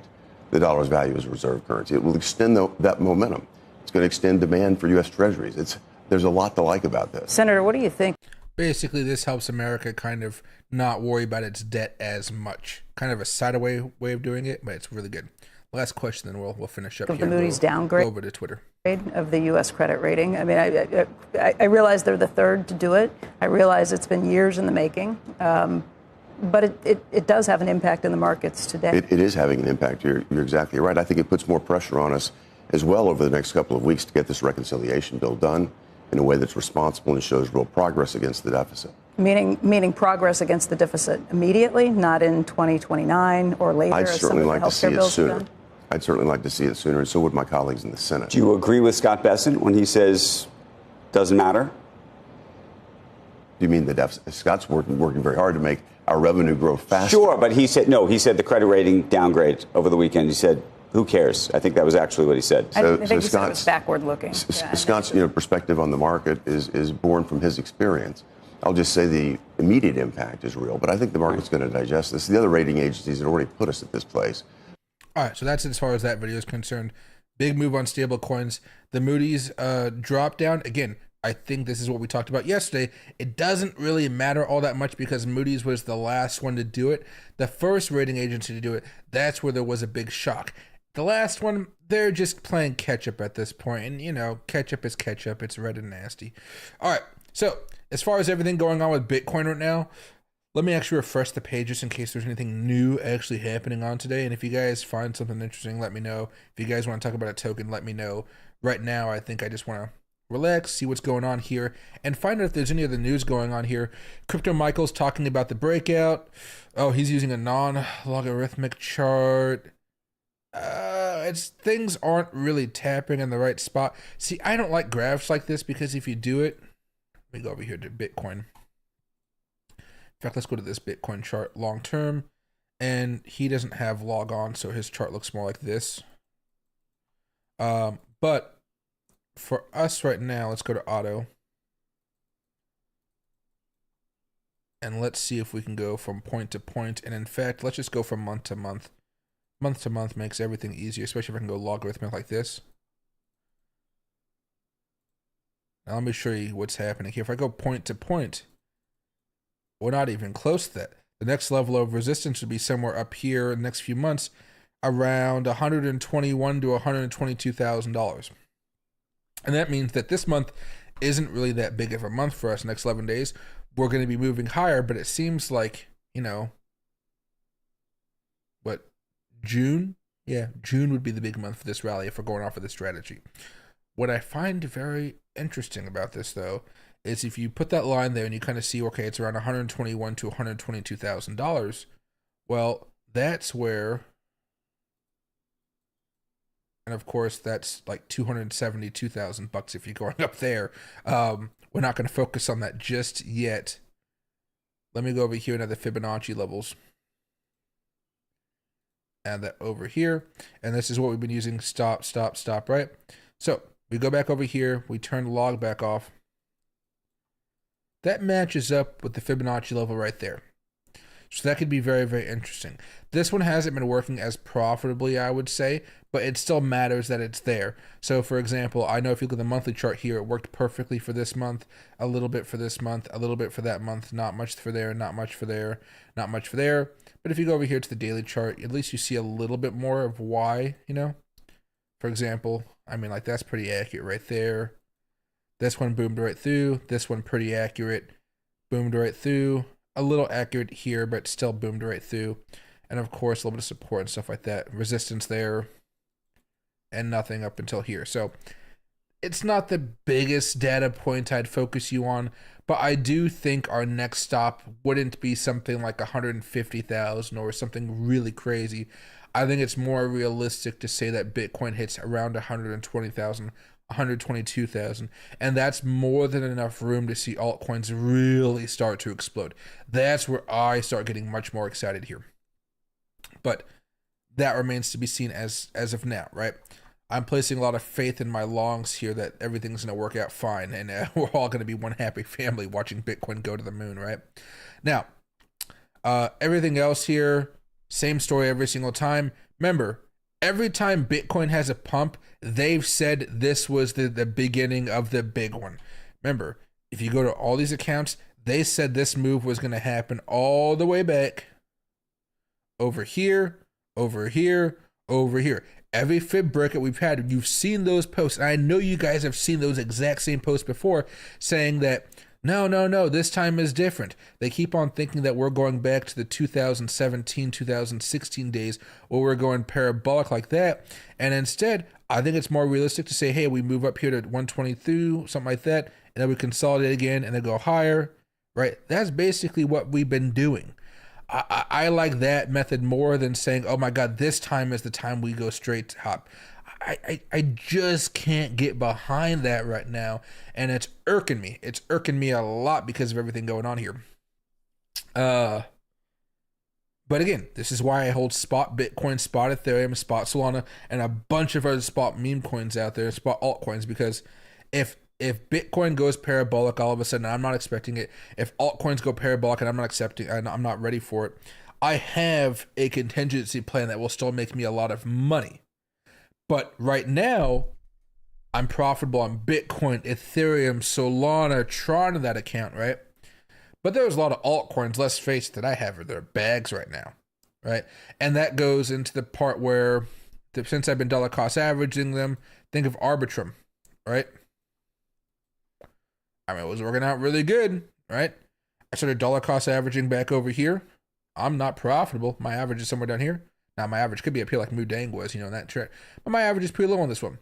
the dollar's value as a reserve currency. It will extend that momentum. It's going to extend demand for U.S. treasuries. There's a lot to like about this.
Senator, what do you think?
Basically, this helps America kind of not worry about its debt as much. Kind of a sideways way of doing it, but it's really good. Last question, then we'll finish up
of
here.
The Moody's downgrade
over to Twitter
of the U.S. credit rating. I mean, I realize they're the third to do it. I realize it's been years in the making, but it does have an impact in the markets today.
It is having an impact. You're exactly right. I think it puts more pressure on us as well over the next couple of weeks to get this reconciliation bill done in a way that's responsible and shows real progress against the deficit.
Meaning progress against the deficit immediately, not in 2029 or later.
I'd certainly like to see it sooner.
Done?
I'd certainly like to see it sooner, and so would my colleagues in the Senate.
Do you agree with Scott Bessent when he says doesn't matter?
Do you mean the deficit? Scott's working very hard to make our revenue grow faster.
Sure, but he said the credit rating downgrade over the weekend. He said, who cares? I think that was actually what he said.
I think he said it was backward looking.
Scott's perspective on the market is born from his experience. I'll just say the immediate impact is real, but I think the market's going to digest this. The other rating agencies had already put us at this place.
All right, so that's as far as that video is concerned. Big move on stable coins. The Moody's drop down. Again, I think this is what we talked about yesterday. It doesn't really matter all that much because Moody's was the last one to do it. The first rating agency to do it, that's where there was a big shock. The last one, they're just playing catch up at this point. And, ketchup is ketchup. It's red and nasty. All right. So as far as everything going on with Bitcoin right now, let me actually refresh the page just in case there's anything new actually happening on today. And if you guys find something interesting, let me know. If you guys want to talk about a token, let me know. Right now, I think I just want to relax, see what's going on here, and find out if there's any other news going on here. Crypto Michael's talking about the breakout. Oh, he's using a non-logarithmic chart. Things aren't really tapping in the right spot. See, I don't like graphs like this because if you do it, let me go over here to Bitcoin. In fact, let's go to this Bitcoin chart long term, and he doesn't have log on, so his chart looks more like this. But for us right now, let's go to auto, and let's see if we can go from point to point. And in fact, let's just go from month to month. Month to month makes everything easier, especially if I can go logarithmic like this. Now let me show you what's happening here. If I go point to point, we're not even close to that. The next level of resistance would be somewhere up here in the next few months, around $121,000 to $122,000. And that means that this month isn't really that big of a month for us. Next 11 days, we're going to be moving higher, but it seems like, you know, what, June? Yeah, June would be the big month for this rally if we're going off of this strategy. What I find very interesting about this, though, is if you put that line there and you kind of see, okay, it's around $121,000 to $122,000. Well, that's where, and of course, that's like $272,000 if you're going up there. We're not going to focus on that just yet. Let me go over here and add the Fibonacci levels. Add that over here, and this is what we've been using. Stop, stop, stop. Right. So we go back over here. We turn the log back off. That matches up with the Fibonacci level right there. So that could be very, very interesting. This one hasn't been working as profitably, I would say, but it still matters that it's there. So for example, I know if you look at the monthly chart here, it worked perfectly for this month, a little bit for this month, a little bit for that month, not much for there, not much for there, not much for there. But if you go over here to the daily chart, at least you see a little bit more of why, you know. For example, I mean, like that's pretty accurate right there. This one boomed right through. This one pretty accurate. Boomed right through. A little accurate here, but still boomed right through. And of course, a little bit of support and stuff like that. Resistance there. And nothing up until here. So it's not the biggest data point I'd focus you on. But I do think our next stop wouldn't be something like 150,000 or something really crazy. I think it's more realistic to say that Bitcoin hits around 120,000. 122,000, and that's more than enough room to see altcoins really start to explode. That's where I start getting much more excited here. But that remains to be seen as of now, right? I'm placing a lot of faith in my longs here that everything's going to work out fine, and we're all going to be one happy family watching Bitcoin go to the moon, right? Now, everything else here, same story every single time. Remember, every time Bitcoin has a pump, they've said this was the beginning of the big one. Remember, if you go to all these accounts, they said this move was going to happen all the way back over here, over here, over here. Every fib breakout we've had, you've seen those posts. And I know you guys have seen those exact same posts before saying that, no, this time is different. They keep on thinking that we're going back to the 2017, 2016 days where we're going parabolic like that. And instead, I think it's more realistic to say, hey, we move up here to 122, something like that, and then we consolidate again and then go higher, right? That's basically what we've been doing. I like that method more than saying, oh my God, this time is the time we go straight to top. I just can't get behind that right now, and it's irking me. It's irking me a lot because of everything going on here. But again, this is why I hold spot Bitcoin, spot Ethereum, spot Solana, and a bunch of other spot meme coins out there, spot altcoins, because if Bitcoin goes parabolic all of a sudden, I'm not expecting it. If altcoins go parabolic and I'm not accepting, and I'm not ready for it, I have a contingency plan that will still make me a lot of money. But right now, I'm profitable on Bitcoin, Ethereum, Solana, Tron in that account, right? But there's a lot of altcoins, let's face it, that I have in their bags right now, right? And that goes into the part where, since I've been dollar cost averaging them, think of Arbitrum, right? I mean, it was working out really good, right? I started dollar cost averaging back over here. I'm not profitable. My average is somewhere down here. Now, my average could be up here like Mudang was, in that chart. But my average is pretty low on this one.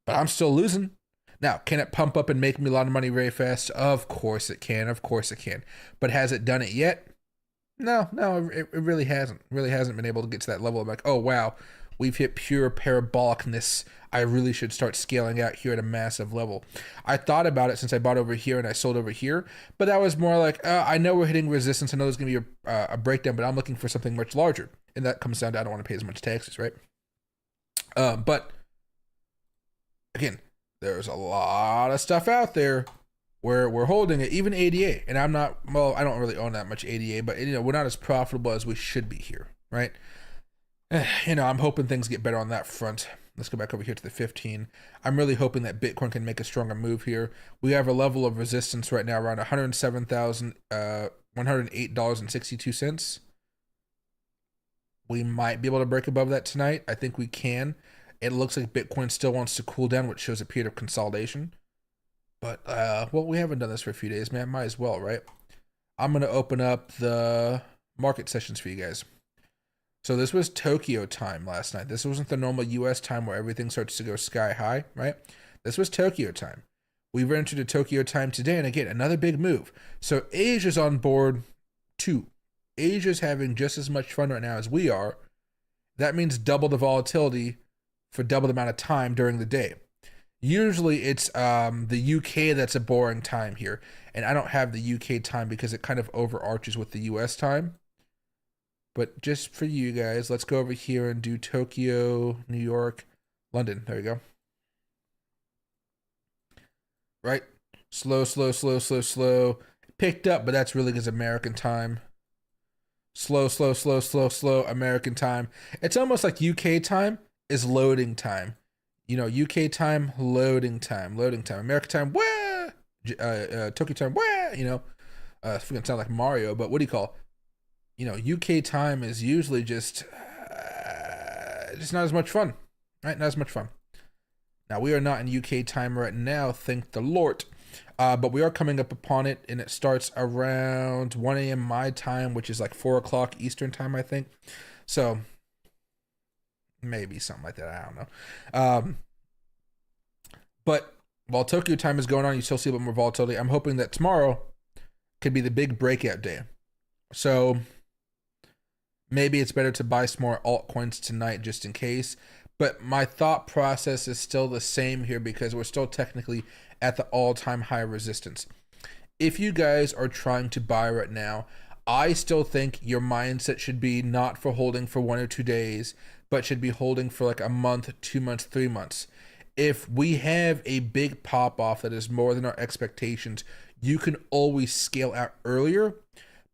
But I'm still losing. Now, can it pump up and make me a lot of money very fast? Of course it can. Of course it can. But has it done it yet? No, it really hasn't. Really hasn't been able to get to that level of like, oh, wow, we've hit pure parabolicness. I really should start scaling out here at a massive level. I thought about it since I bought over here and I sold over here, but that was more like, I know we're hitting resistance. I know there's going to be a breakdown, but I'm looking for something much larger. And that comes down to I don't want to pay as much taxes, right? But again, there's a lot of stuff out there where we're holding it, even ADA. And I don't really own that much ADA, but we're not as profitable as we should be here, right? I'm hoping things get better on that front. Let's go back over here to the 15. I'm really hoping that Bitcoin can make a stronger move here. We have a level of resistance right now around $107,108.62. We might be able to break above that tonight. I think we can. It looks like Bitcoin still wants to cool down, which shows a period of consolidation. But, well, we haven't done this for a few days, man. Might as well, right? I'm going to open up the market sessions for you guys. So this was Tokyo time last night. This wasn't the normal US time where everything starts to go sky high, right? This was Tokyo time. We've entered to Tokyo time today, and again, another big move. So Asia's on board too. Asia's having just as much fun right now as we are. That means double the volatility for double the amount of time during the day. Usually it's the UK that's a boring time here, and I don't have the UK time because it kind of overarches with the US time. But just for you guys, let's go over here and do Tokyo, New York, London. There we go. Right? Slow. Picked up, but that's really because American time. Slow, American time. It's almost like UK time is loading time. UK time, loading time. American time, wah! Tokyo time, wah! It's going to sound like Mario, but what do you call UK time is usually just not as much fun, right? Not as much fun. Now, we are not in UK time right now, thank the Lord. But we are coming up upon it, and it starts around 1 a.m. my time, which is like 4 o'clock Eastern time, I think. So, maybe something like that, I don't know. But while Tokyo time is going on, you still see a little more volatility. I'm hoping that tomorrow could be the big breakout day. So maybe it's better to buy some more altcoins tonight just in case. But my thought process is still the same here because we're still technically at the all-time high resistance. If you guys are trying to buy right now, I still think your mindset should be not for holding for 1 or 2 days, but should be holding for like a month, 2 months, 3 months. If we have a big pop-off that is more than our expectations, you can always scale out earlier.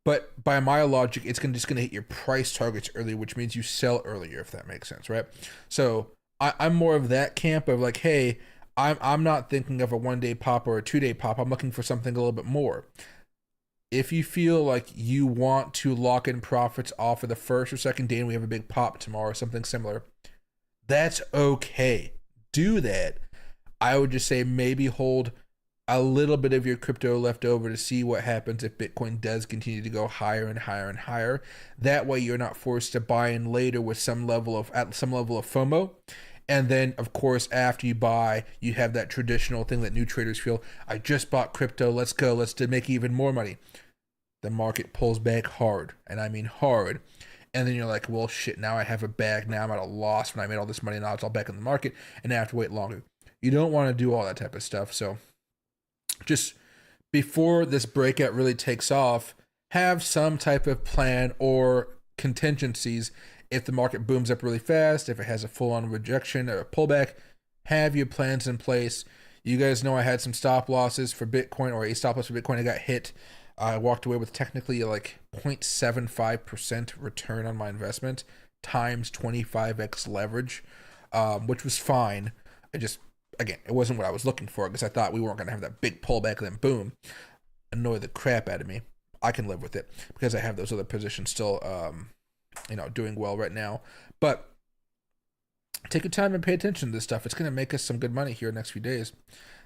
But by my logic, it's just going to hit your price targets earlier, which means you sell earlier, if that makes sense, right? So I'm more of that camp of like, hey, I'm not thinking of a 1 day pop or a 2 day pop. I'm looking for something a little bit more. If you feel like you want to lock in profits off of the first or second day and we have a big pop tomorrow or something similar, that's okay. Do that. I would just say maybe hold a little bit of your crypto left over to see what happens if Bitcoin does continue to go higher and higher and higher. That way you're not forced to buy in later with some level of FOMO. And then, of course, after you buy, you have that traditional thing that new traders feel, I just bought crypto, let's go, let's make even more money. The market pulls back hard, and I mean hard. And then you're like, well, shit, now I have a bag, now I'm at a loss when I made all this money, now it's all back in the market, and I have to wait longer. You don't want to do all that type of stuff, so just before this breakout really takes off, have some type of plan or contingencies. If the market booms up really fast, if it has a full-on rejection or a pullback, have your plans in place. You guys know I had some stop losses for Bitcoin, or a stop loss for Bitcoin. I got hit. I walked away with technically like 0.75% return on my investment times 25x leverage, which was fine. Again, it wasn't what I was looking for because I thought we weren't going to have that big pullback and then boom, annoy the crap out of me. I can live with it because I have those other positions still, doing well right now. But take your time and pay attention to this stuff. It's going to make us some good money here in the next few days.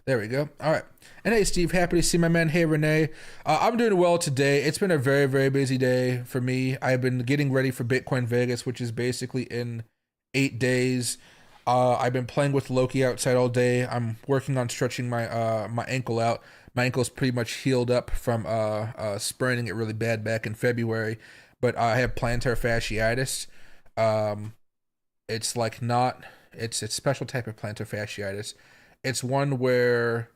There we go. All right. And hey, Steve, happy to see my man. Hey, Renee. I'm doing well today. It's been a very, very busy day for me. I've been getting ready for Bitcoin Vegas, which is basically in 8 days. I've been playing with Loki outside all day. I'm working on stretching my ankle out. My ankle's pretty much healed up from spraining it really bad back in February, but I have plantar fasciitis. It's like not, it's a special type of plantar fasciitis. It's one where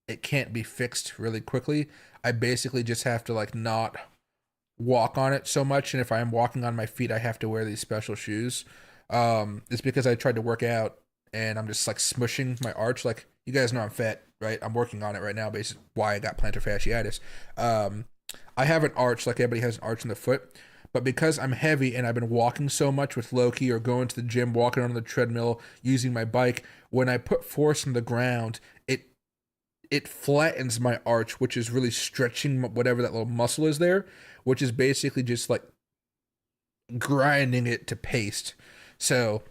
it can't be fixed really quickly. I basically just have to like not walk on it so much, and if I am walking on my feet, I have to wear these special shoes. It's because I tried to work out and I'm just like smushing my arch. Like, you guys know I'm fat, right? I'm working on it right now, basically why I got plantar fasciitis. I have an arch, like everybody has an arch in the foot, but because I'm heavy and I've been walking so much with Loki or going to the gym, walking on the treadmill, using my bike, when I put force on the ground, it flattens my arch, which is really stretching whatever that little muscle is there, which is basically just like grinding it to paste. So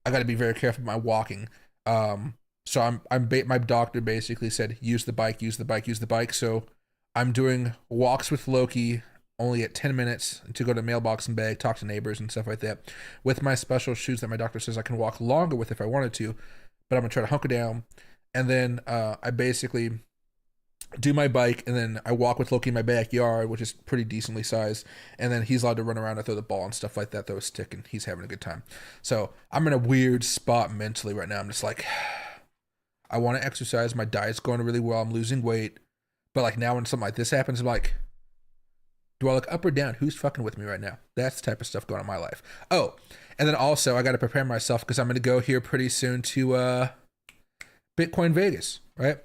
I got to be very careful with my walking. So my doctor basically said, use the bike, use the bike, use the bike. So I'm doing walks with Loki only at 10 minutes to go to mailbox and bag, talk to neighbors and stuff like that, with my special shoes that my doctor says I can walk longer with if I wanted to, but I'm gonna try to hunker down. And then I basically do my bike, and then I walk with Loki in my backyard, which is pretty decently sized, and then he's allowed to run around and throw the ball and stuff like that, throw a stick, and he's having a good time. So I'm in a weird spot mentally right now. I'm just like, I want to exercise, my diet's going really well, I'm losing weight, but like now when something like this happens, I'm like, do I look up or down? Who's fucking with me right now? That's the type of stuff going on in my life. Oh, and then also I got to prepare myself because I'm going to go here pretty soon to Bitcoin Vegas, right?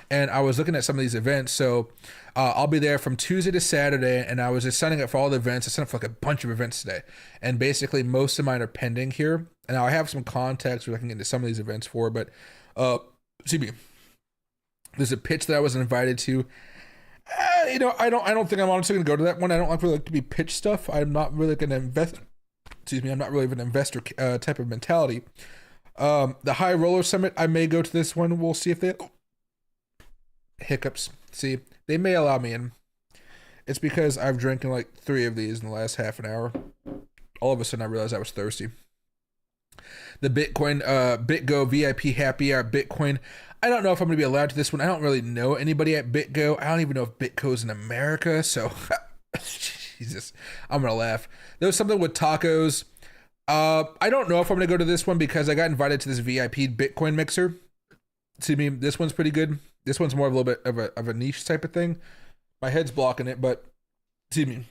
And I was looking at some of these events. So I'll be there from Tuesday to Saturday, and I was just signing up for all the events. I signed up for like a bunch of events today, and basically most of mine are pending here. And I have some contacts where I can get into some of these events for, but excuse me, there's a pitch that I was invited to. I don't think I'm honestly going to go to that one. I don't really like to be pitch stuff. I'm not really going to invest. Excuse me, I'm not really of an investor type of mentality. The High Roller Summit, I may go to this one. We'll see if they hiccups. See, they may allow me in. It's because I've drinking like 3 of these in the last half an hour. All of a sudden, I realized I was thirsty. The Bitcoin, BitGo VIP Happy Hour Bitcoin. I don't know if I'm going to be allowed to this one. I don't really know anybody at BitGo. I don't even know if BitGo's in America. So, Jesus, I'm going to laugh. There was something with tacos. I don't know if I'm going to go to this one because I got invited to this VIP Bitcoin mixer. See me, this one's pretty good. This one's more of a little bit of a niche type of thing. My head's blocking it, but see me.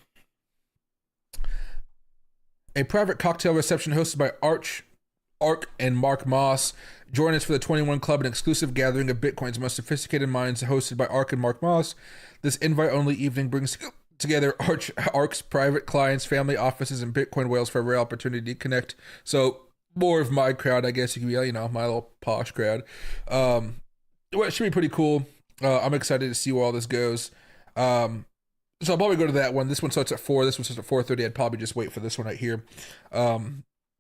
A private cocktail reception hosted by Ark and Mark Moss. Join us for the 21 Club, an exclusive gathering of Bitcoin's most sophisticated minds, hosted by Ark and Mark Moss. This invite-only evening brings together Ark's private clients, family offices, and Bitcoin whales for a rare opportunity to connect. So more of my crowd, I guess you could be, my little posh crowd. Well, it should be pretty cool. I'm excited to see where all this goes. So I'll probably go to that one. This one starts at 4. This one starts at 4:30. I'd probably just wait for this one right here.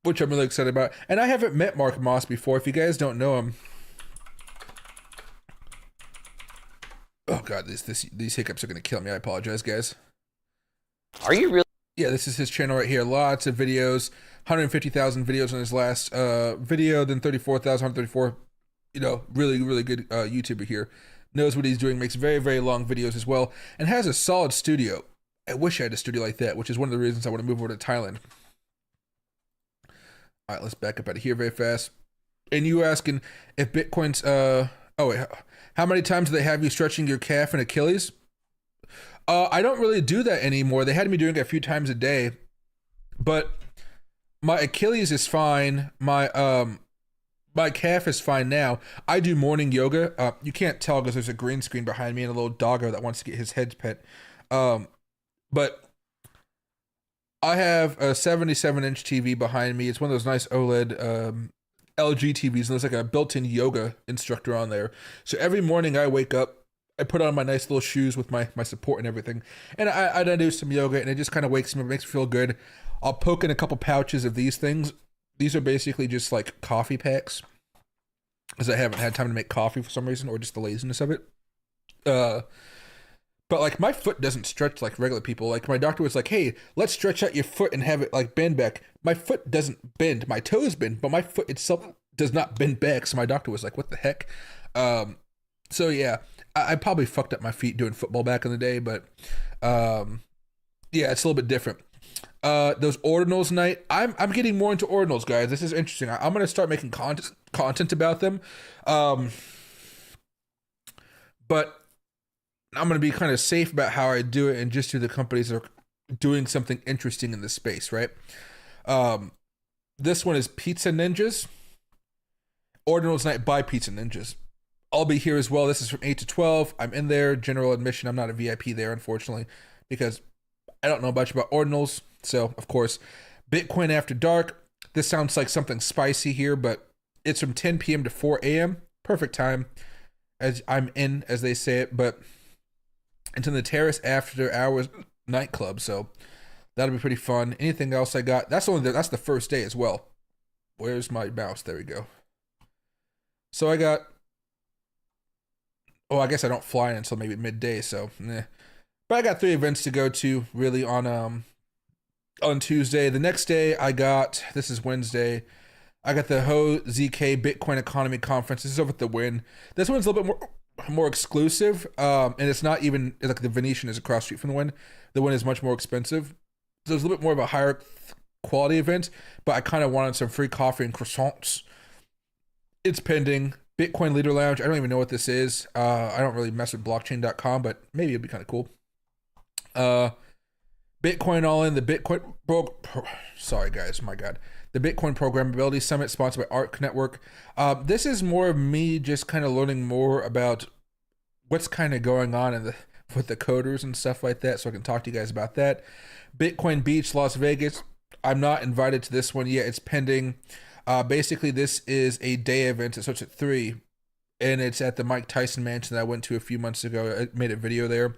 Which I'm really excited about. And I haven't met Mark Moss before. If you guys don't know him. Oh God, these hiccups are going to kill me. I apologize, guys.
Are you really?
Yeah, this is his channel right here. Lots of videos. 150,000 videos on his last video. Then 34,000, 134. Really, really good YouTuber here. Knows what he's doing. Makes very, very long videos as well. And has a solid studio. I wish I had a studio like that, which is one of the reasons I want to move over to Thailand. All right, let's back up out of here very fast. And you asking if Bitcoin's, how many times do they have you stretching your calf and Achilles? I don't really do that anymore. They had me doing it a few times a day, but my Achilles is fine. My calf is fine now. I do morning yoga. You can't tell because there's a green screen behind me and a little doggo that wants to get his head pet. But I have a 77-inch TV behind me. It's one of those nice OLED LG TVs, and there's like a built-in yoga instructor on there. So every morning I wake up, I put on my nice little shoes with my support and everything, and I do some yoga, and it just kind of wakes me up, makes me feel good. I'll poke in a couple pouches of these things. These are basically just like coffee packs. because I haven't had time to make coffee for some reason, or just the laziness of it. But like my foot doesn't stretch like regular people. Like my doctor was like, "Hey, let's stretch out your foot and have it like bend back." My foot doesn't bend. My toes bend, but my foot itself does not bend back. So my doctor was like, "What the heck?" So yeah, I probably fucked up my feet doing football back in the day, but yeah, it's a little bit different. Those ordinals night, I'm getting more into ordinals, guys. This is interesting. I'm gonna start making content about them, but I'm going to be kind of safe about how I do it and just do the companies that are doing something interesting in this space, right? This one is Pizza Ninjas. Ordinals Night by Pizza Ninjas. I'll be here as well. This is from 8 to 12. I'm in there. General admission. I'm not a VIP there, unfortunately, because I don't know much about ordinals. So, of course, Bitcoin After Dark. This sounds like something spicy here, but it's from 10 p.m. to 4 a.m. Perfect time, as I'm in, as they say it, but it's in the Terrace After Hours nightclub, so that'll be pretty fun. Anything else I got? That's the first day as well. Where's my mouse? There we go. So I got. Oh, I guess I don't fly until maybe midday, so But I got 3 events to go to really on Tuesday. The next day I got. This is Wednesday. I got the Ho ZK Bitcoin Economy Conference. This is over at the Win. This one's a little bit more exclusive, and it's not even like the Venetian is across the street from the Win. The Win is much more expensive, so it's a little bit more of a higher quality event. But I kind of wanted some free coffee and croissants. It's pending. Bitcoin Leader Lounge. I don't even know what this is. I don't really mess with blockchain.com, but maybe it'd be kind of cool. Bitcoin All In, the Bitcoin sorry guys, my god. The Bitcoin Programmability Summit, sponsored by Arc Network. This is more of me just kind of learning more about what's kind of going on with the coders and stuff like that, so I can talk to you guys about that. Bitcoin Beach, Las Vegas. I'm not invited to this one yet. It's pending. Basically, this is a day event. It starts at 3, and it's at the Mike Tyson mansion that I went to a few months ago. I made a video there.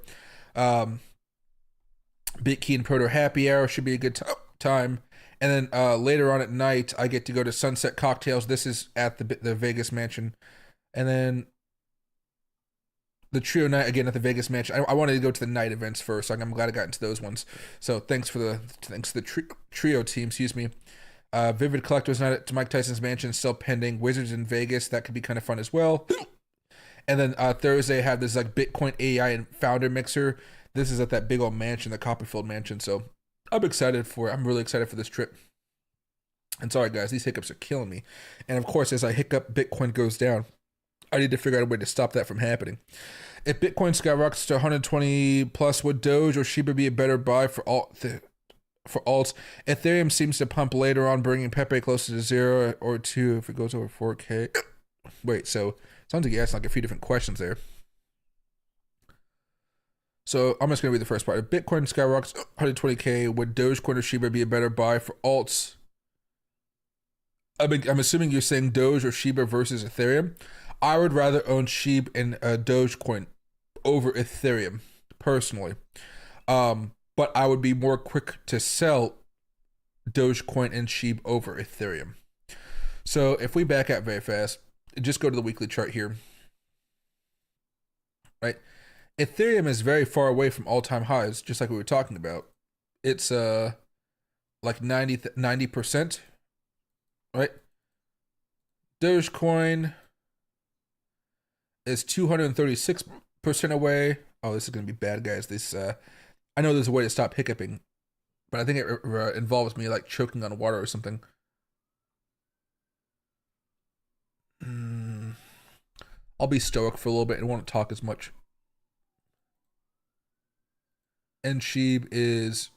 Bitkey and Proto Happy Hour should be a good time. And then later on at night, I get to go to Sunset Cocktails. This is at the Vegas mansion. And then the trio night, again, at the Vegas mansion. I wanted to go to the night events first. So I'm glad I got into those ones. So thanks to the trio team, excuse me. Vivid Collectors Night at Mike Tyson's mansion, still pending. Wizards in Vegas, that could be kind of fun as well. And then Thursday, I have this like Bitcoin AI and Founder Mixer. This is at that big old mansion, the Copperfield mansion. So I'm excited for it. I'm really excited for this trip. And sorry, guys, these hiccups are killing me. And of course, as I hiccup, Bitcoin goes down. I need to figure out a way to stop that from happening. If Bitcoin skyrockets to 120 plus, would Doge or Shiba be a better buy for alts? Ethereum seems to pump later on, bringing Pepe closer to 0 or 2 if it goes over 4K. Wait, so sounds like you asked like a few different questions there. So I'm just going to read the first part. If Bitcoin skyrockets 120K, would Dogecoin or Shiba be a better buy for alts? I'm assuming you're saying Doge or Shiba versus Ethereum. I would rather own Shiba and Dogecoin over Ethereum, personally. But I would be more quick to sell Dogecoin and Shiba over Ethereum. So if we back out very fast, just go to the weekly chart here. Right? Ethereum is very far away from all-time highs, just like we were talking about. It's like 90%, right? Dogecoin is 236% away. Oh, this is going to be bad, guys. This I know there's a way to stop hiccuping, but I think it involves me like choking on water or something. I'll be stoic for a little bit and won't talk as much. And Sheeb is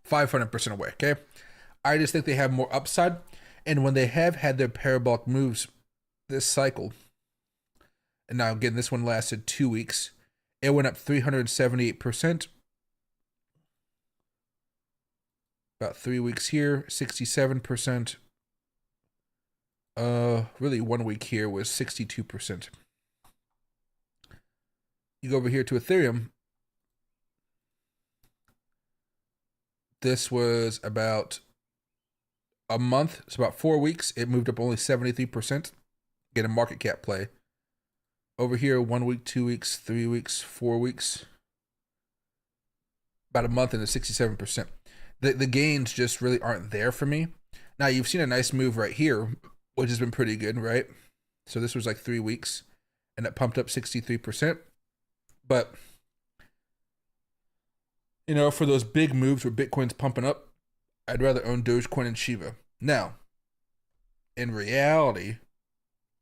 500% away, okay? I just think they have more upside. And when they have had their parabolic moves this cycle, and now again, this one lasted 2 weeks, it went up 378%. About 3 weeks here, 67%. Really 1 week here was 62%. You go over here to Ethereum. This was about a month, it's about 4 weeks, it moved up only 73%. Get a market cap play. Over here, 1 week, 2 weeks, 3 weeks, 4 weeks. About a month and it's 67%. The gains just really aren't there for me. Now, you've seen a nice move right here, which has been pretty good, right? So this was like 3 weeks, and it pumped up 63%. But, you know, for those big moves where Bitcoin's pumping up, I'd rather own Dogecoin and Shiba. Now, in reality,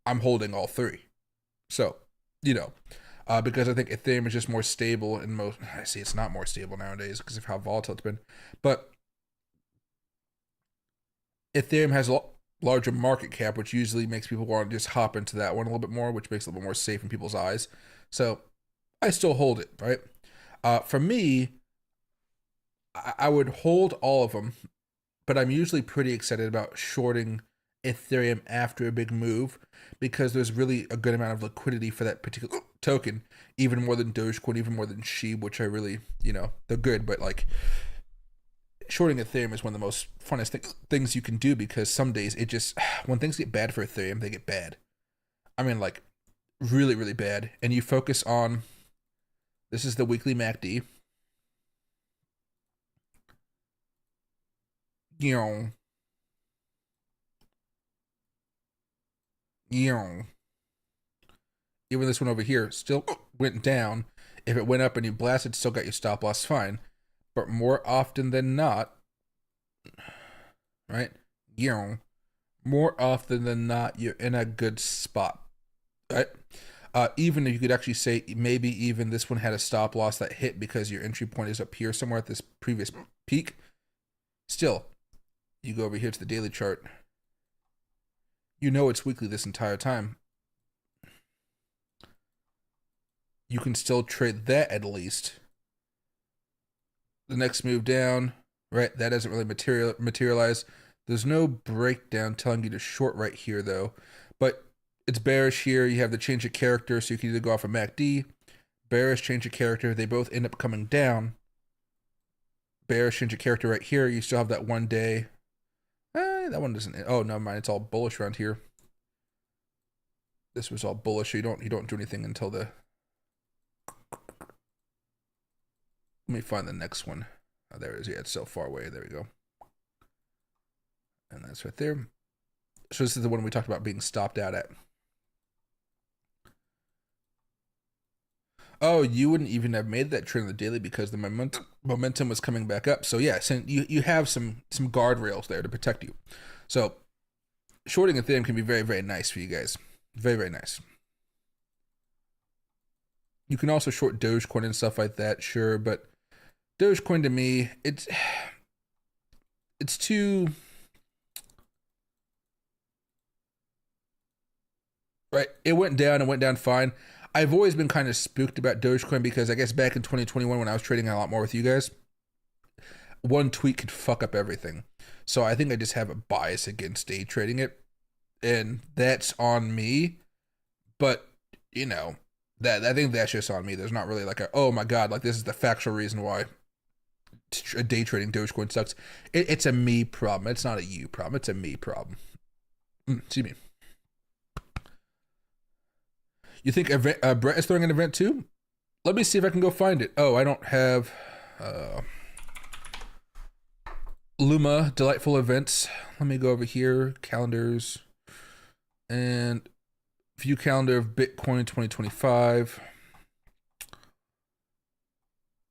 I'm holding all three. So, you know, because I think Ethereum is just more stable and most, I see it's not more stable nowadays because of how volatile it's been, but Ethereum has a larger market cap, which usually makes people want to just hop into that one a little bit more, which makes it a little bit more safe in people's eyes. So I still hold it, right? For me, I would hold all of them, but I'm usually pretty excited about shorting Ethereum after a big move because there's really a good amount of liquidity for that particular token, even more than Dogecoin, even more than SHIB, which I really, you know, they're good, but like shorting Ethereum is one of the most funnest things you can do because some days it just, when things get bad for Ethereum, they get bad. I mean, like really, really bad. And you focus on, this is the weekly MACD. Even this one over here still went down. If it went up and you blasted, still got your stop loss, fine. But more often than not, right? More often than not, you're in a good spot, right? Even if you could actually say maybe even this one had a stop loss that hit because your entry point is up here somewhere at this previous peak. Still, you go over here to the daily chart. You know it's weekly this entire time. You can still trade that at least. The next move down, right? That doesn't really materialize. There's no breakdown telling you to short right here, though. But it's bearish here. You have the change of character, so you can either go off of MACD, bearish change of character. They both end up coming down. Bearish change of character right here. You still have that 1 day. That one doesn't. Oh, never mind. It's all bullish around here. This was all bullish. So you don't do anything until the. Let me find the next one. Oh, there it is. Yeah, it's so far away. There we go. And that's right there. So this is the one we talked about being stopped out at. Oh, you wouldn't even have made that trade on the daily because the momentum was coming back up. So yeah, so you have some guardrails there to protect you. So shorting Ethereum can be very, very nice for you guys. Very, very nice. You can also short Dogecoin and stuff like that, sure, but Dogecoin to me, it's too right. It went down fine. I've always been kind of spooked about Dogecoin because I guess back in 2021 when I was trading a lot more with you guys, one tweet could fuck up everything. So I think I just have a bias against day trading it, and that's on me. But you know, that I think that's just on me. There's not really like a, oh my god, like this is the factual reason why day trading Dogecoin sucks. It's a me problem. It's not a you problem. It's a me problem. Excuse me. You think Brett is throwing an event too? Let me see if I can go find it. Oh, I don't have Luma delightful events. Let me go over here, calendars, and view calendar of Bitcoin 2025.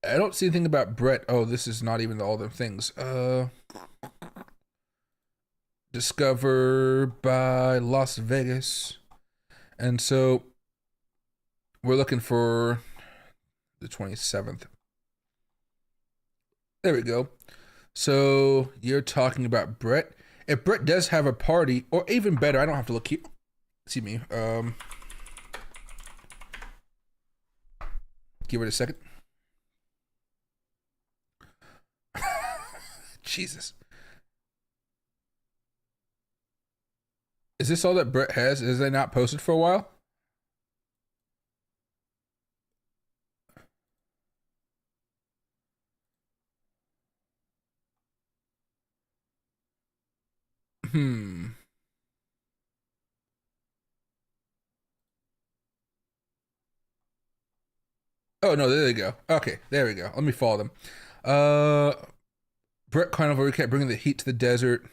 I don't see anything about Brett. Oh, this is not even all the things. Discover by Las Vegas. And so we're looking for the 27th. There we go. So you're talking about Brett. If Brett does have a party, or even better, I don't have to look here. See me. Give it a second. Jesus. Is this all that Brett has? Is they not posted for a while? Oh no, there they go. Okay, there we go. Let me follow them. Brett Carnival recap, bringing the heat to the desert.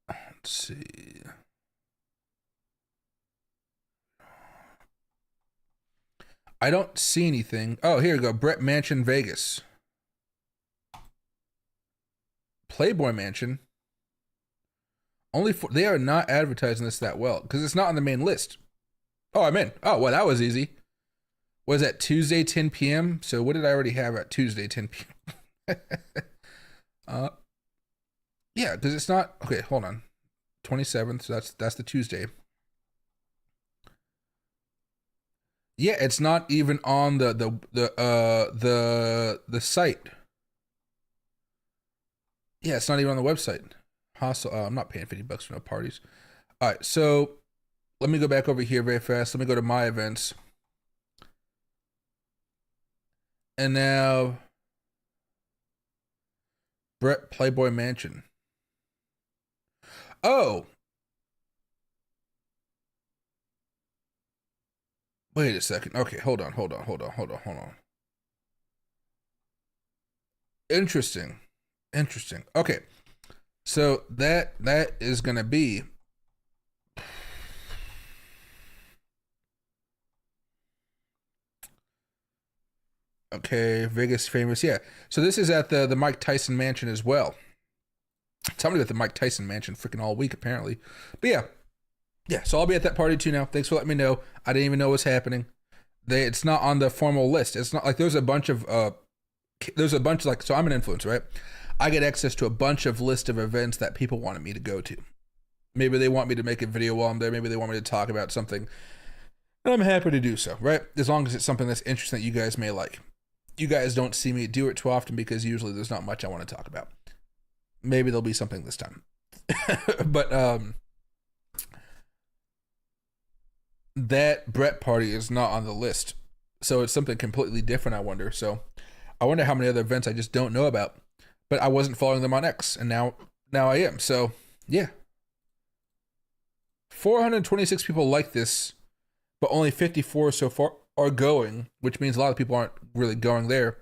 Let's see. I don't see anything. Oh, here we go. Brett Mansion Vegas. Playboy Mansion. They are not advertising this that well because it's not on the main list. Oh, I'm in. Oh, well, that was easy. Was that Tuesday 10 p.m.? So what did I already have at Tuesday 10 p.m.? Yeah, because it's not. Okay, hold on. 27th. So that's the Tuesday. Yeah, it's not even on the site. Yeah, it's not even on the website. Hostile. I'm not paying $50 for no parties. All right, so let me go back over here very fast. Let me go to my events. And now, Brett Playboy Mansion. Oh. Wait a second. Okay, hold on. Interesting. Okay. So that is going to be okay, Vegas famous. Yeah. So this is at the Mike Tyson Mansion as well. Somebody at the Mike Tyson Mansion freaking all week apparently. But yeah. Yeah, so I'll be at that party too now. Thanks for letting me know. I didn't even know what's happening. It's not on the formal list. It's not like there's a bunch of like, so I'm an influencer, right? I get access to a bunch of list of events that people wanted me to go to. Maybe they want me to make a video while I'm there. Maybe they want me to talk about something. And I'm happy to do so, right? As long as it's something that's interesting that you guys may like. You guys don't see me do it too often because usually there's not much I want to talk about. Maybe there'll be something this time. But that Brett party is not on the list. So it's something completely different, I wonder. So I wonder how many other events I just don't know about. But I wasn't following them on X, and now I am. So, yeah. 426 people like this, but only 54 so far are going, which means a lot of people aren't really going there.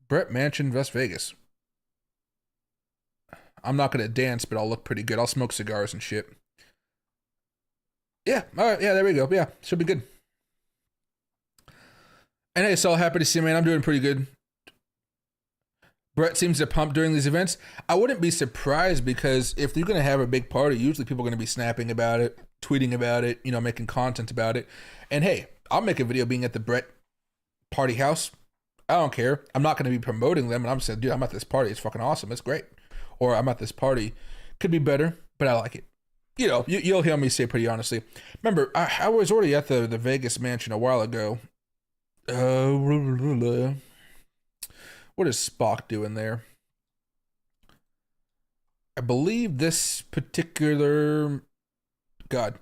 Brett Mansion, Las Vegas. I'm not going to dance, but I'll look pretty good. I'll smoke cigars and shit. Yeah, all right, yeah, there we go. Yeah, should be good. And hey, so happy to see you, man. I'm doing pretty good. Brett seems to pump during these events. I wouldn't be surprised because if you're going to have a big party, usually people are going to be snapping about it, tweeting about it, making content about it. And hey, I'll make a video being at the Brett party house. I don't care. I'm not going to be promoting them. And I'm saying, dude, I'm at this party. It's fucking awesome. It's great. Or I'm at this party. Could be better, but I like it. You'll hear me say pretty honestly. Remember, I was already at the Vegas mansion a while ago. What is Spock doing there? I believe this particular... God.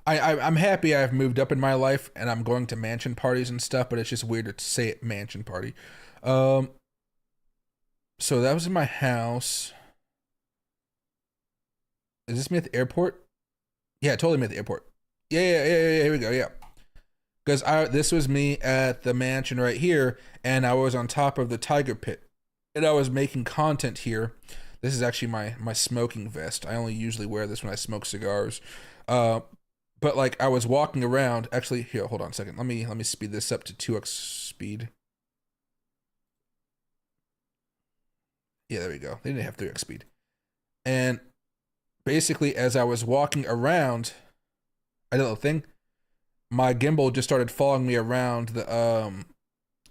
I'm happy I've moved up in my life and I'm going to mansion parties and stuff, but it's just weird to say it mansion party. So that was in my house. Is this me at the airport? Yeah, totally me at the airport. Yeah, here we go, yeah. Because this was me at the mansion right here, and I was on top of the tiger pit. And I was making content here. This is actually my smoking vest. I only usually wear this when I smoke cigars. But like I was walking around. Actually, here, hold on a second. Let me speed this up to 2x speed. Yeah, there we go. They didn't have 3x speed. And basically, as I was walking around, I did a little thing. My gimbal just started following me around the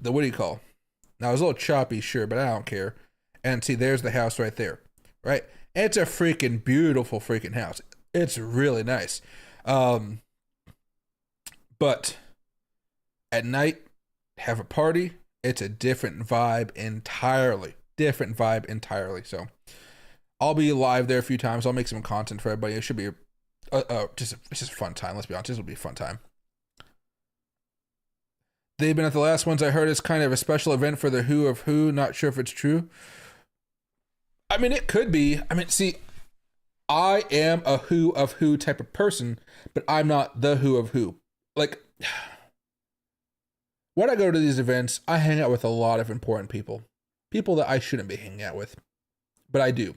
what do you call? Now it was a little choppy, sure, but I don't care. And see, there's the house right there, right? It's a freaking beautiful freaking house. It's really nice. But at night, have a party. It's a different vibe entirely. So I'll be live there a few times. I'll make some content for everybody. It should be just a fun time. Let's be honest. This will be a fun time. They've been at the last ones I heard is kind of a special event for the who of who. Not sure if it's true. I mean, it could be. I mean, see, I am a who of who type of person, but I'm not the who of who. Like, when I go to these events, I hang out with a lot of important people. People that I shouldn't be hanging out with, but I do.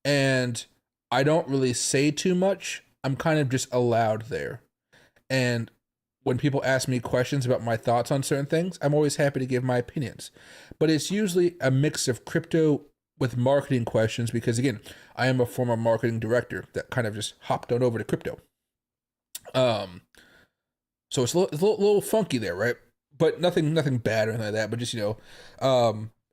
And I don't really say too much. I'm kind of just allowed there. And when people ask me questions about my thoughts on certain things, I'm always happy to give my opinions. But it's usually a mix of crypto with marketing questions because, again, I am a former marketing director that kind of just hopped on over to crypto. So it's a little funky there, right? But nothing bad or anything like that. But just,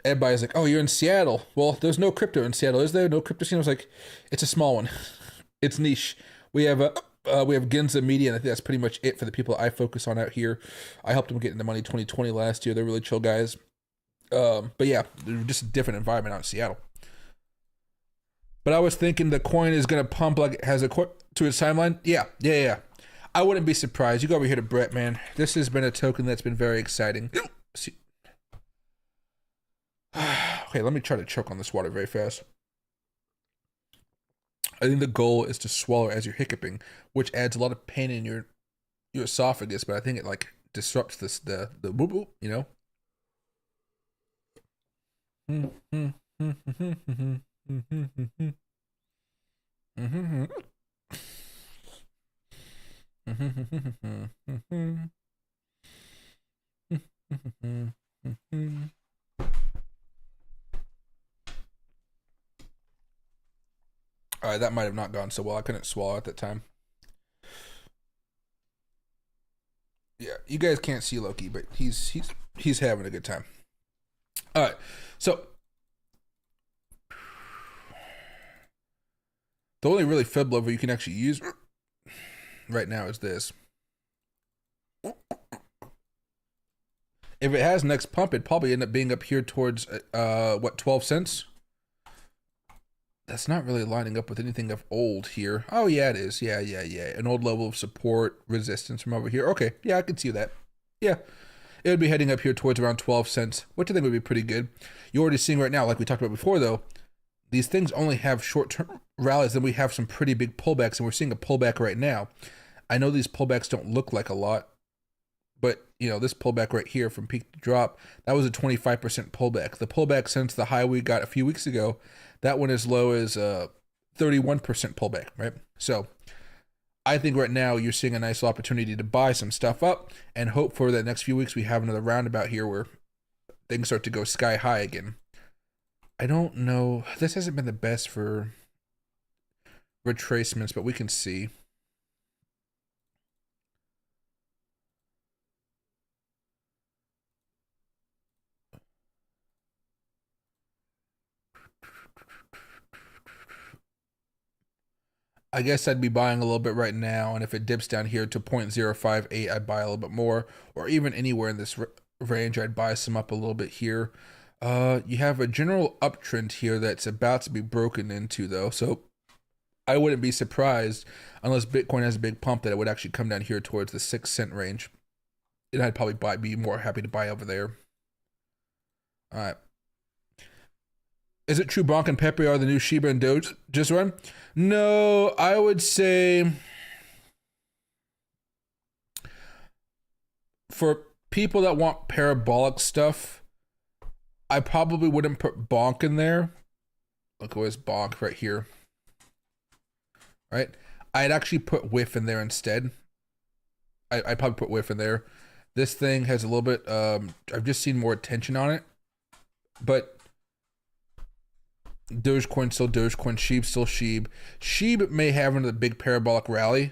everybody's like, oh, you're in Seattle. Well, there's no crypto in Seattle, is there? No crypto scene? I was like, it's a small one. It's niche. We have Ginza Media, and I think that's pretty much it for the people I focus on out here. I helped them get into money 2020 last year. They're really chill guys. But yeah, they're just a different environment out in Seattle. But I was thinking the coin is going to pump like it has to its timeline. Yeah. I wouldn't be surprised. You go over here to Brett, man. This has been a token that's been very exciting. Okay, let me try to choke on this water very fast. I think the goal is to swallow as you're hiccuping, which adds a lot of pain in your esophagus, but I think it like disrupts the whoop whoop, you know? All right, that might have not gone so well. I couldn't swallow at that time. Yeah, you guys can't see Loki, but he's having a good time. All right, so the only really fib level you can actually use right now is this. If it has next pump, it'd probably end up being up here towards 12 cents. That's not really lining up with anything of old here. Oh yeah, it is. Yeah. An old level of support resistance from over here. Okay, yeah, I can see that. Yeah, it would be heading up here towards around 12 cents, which I think would be pretty good. You're already seeing right now, like we talked about before, though, these things only have short-term rallies, then we have some pretty big pullbacks, and we're seeing a pullback right now. I know these pullbacks don't look like a lot, but this pullback right here from peak to drop, that was a 25% pullback. The pullback since the high we got a few weeks ago, that went as low as 31% pullback, right? So I think right now you're seeing a nice opportunity to buy some stuff up and hope for the next few weeks we have another roundabout here where things start to go sky high again. I don't know. This hasn't been the best for retracements, but we can see. I guess I'd be buying a little bit right now, and if it dips down here to 0.058, I'd buy a little bit more, or even anywhere in this range, I'd buy some up a little bit here. You have a general uptrend here that's about to be broken into, though, so I wouldn't be surprised, unless Bitcoin has a big pump, that it would actually come down here towards the 6 cent range, and I'd probably be more happy to buy over there. All right. Is it true Bonk and Pepe are the new Shiba and Doge just run? No, I would say for people that want parabolic stuff, I probably wouldn't put Bonk in there. Look, where's Bonk right here? Right? I'd actually put Whiff in there instead. I'd probably put Whiff in there. This thing has a little bit, I've just seen more attention on it, but Dogecoin still Dogecoin, Sheeb still Sheeb. Sheeb may have another big parabolic rally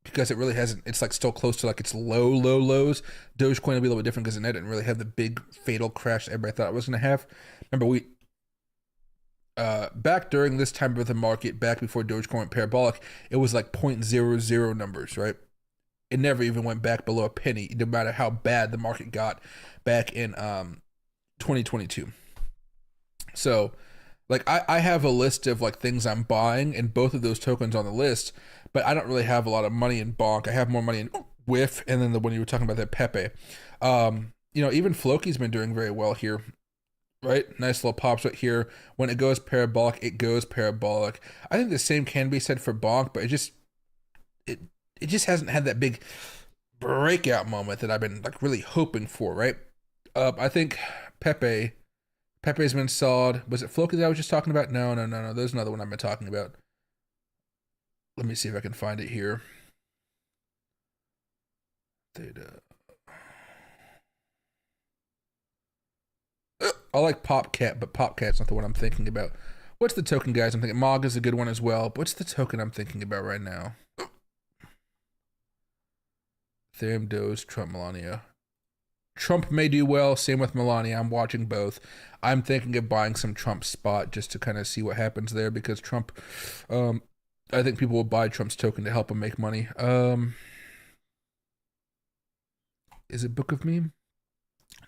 because it really hasn't. It's like still close to like its low lows. Dogecoin will be a little bit different because it didn't really have the big fatal crash that everybody thought it was going to have. Remember, back during this time of the market, back before Dogecoin went parabolic, it was like 0.00 numbers, right? It never even went back below a penny, no matter how bad the market got back in 2022. So, like, I have a list of, like, things I'm buying, and both of those tokens on the list, but I don't really have a lot of money in Bonk. I have more money in whiff, and then the one you were talking about, that Pepe. You know, even Floki's been doing very well here, right? Nice little pops right here. When it goes parabolic, it goes parabolic. I think the same can be said for Bonk, but it just hasn't had that big breakout moment that I've been like really hoping for, right? I think Pepe's been solid. Was it Floki that I was just talking about? No. There's another one I've been talking about. Let me see if I can find it here. I like Popcat, but Popcat's not the one I'm thinking about. What's the token, guys? I'm thinking Mog is a good one as well. But what's the token I'm thinking about right now? Ethereum, Doge, Trump, Melania. Trump may do well. Same with Melania. I'm watching both. I'm thinking of buying some Trump spot just to kind of see what happens there, because Trump, I think people will buy Trump's token to help him make money. Is it Book of Meme?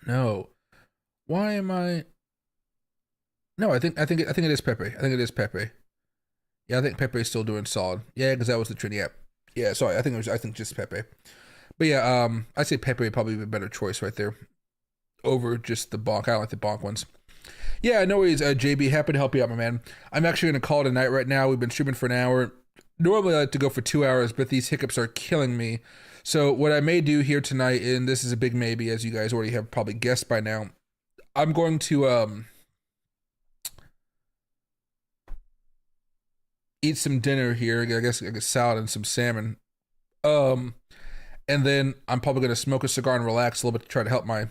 No. Why am I? No, I think it is Pepe. I think it is Pepe. Yeah, I think Pepe is still doing solid. Yeah, because that was the trend. Yeah. Sorry, I think just Pepe. But yeah, I'd say Pepe would probably be a better choice right there over just the Bonk. I don't like the Bonk ones. Yeah, no worries, JB. Happy to help you out, my man. I'm actually going to call it a night right now. We've been streaming for an hour. Normally I like to go for 2 hours, but these hiccups are killing me. So what I may do here tonight, and this is a big maybe, as you guys already have probably guessed by now, I'm going to eat some dinner here. I guess salad and some salmon. And then I'm probably going to smoke a cigar and relax a little bit to try to help my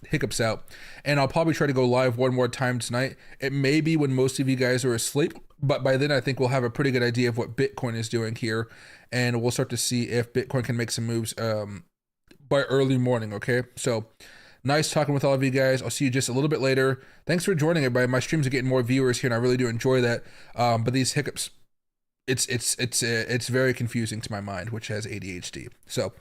hiccups out. And I'll probably try to go live one more time tonight. It may be when most of you guys are asleep, but by then I think we'll have a pretty good idea of what Bitcoin is doing here. And we'll start to see if Bitcoin can make some moves by early morning, okay? So nice talking with all of you guys. I'll see you just a little bit later. Thanks for joining, everybody. My streams are getting more viewers here, and I really do enjoy that. But these hiccups, it's very confusing to my mind, which has ADHD. So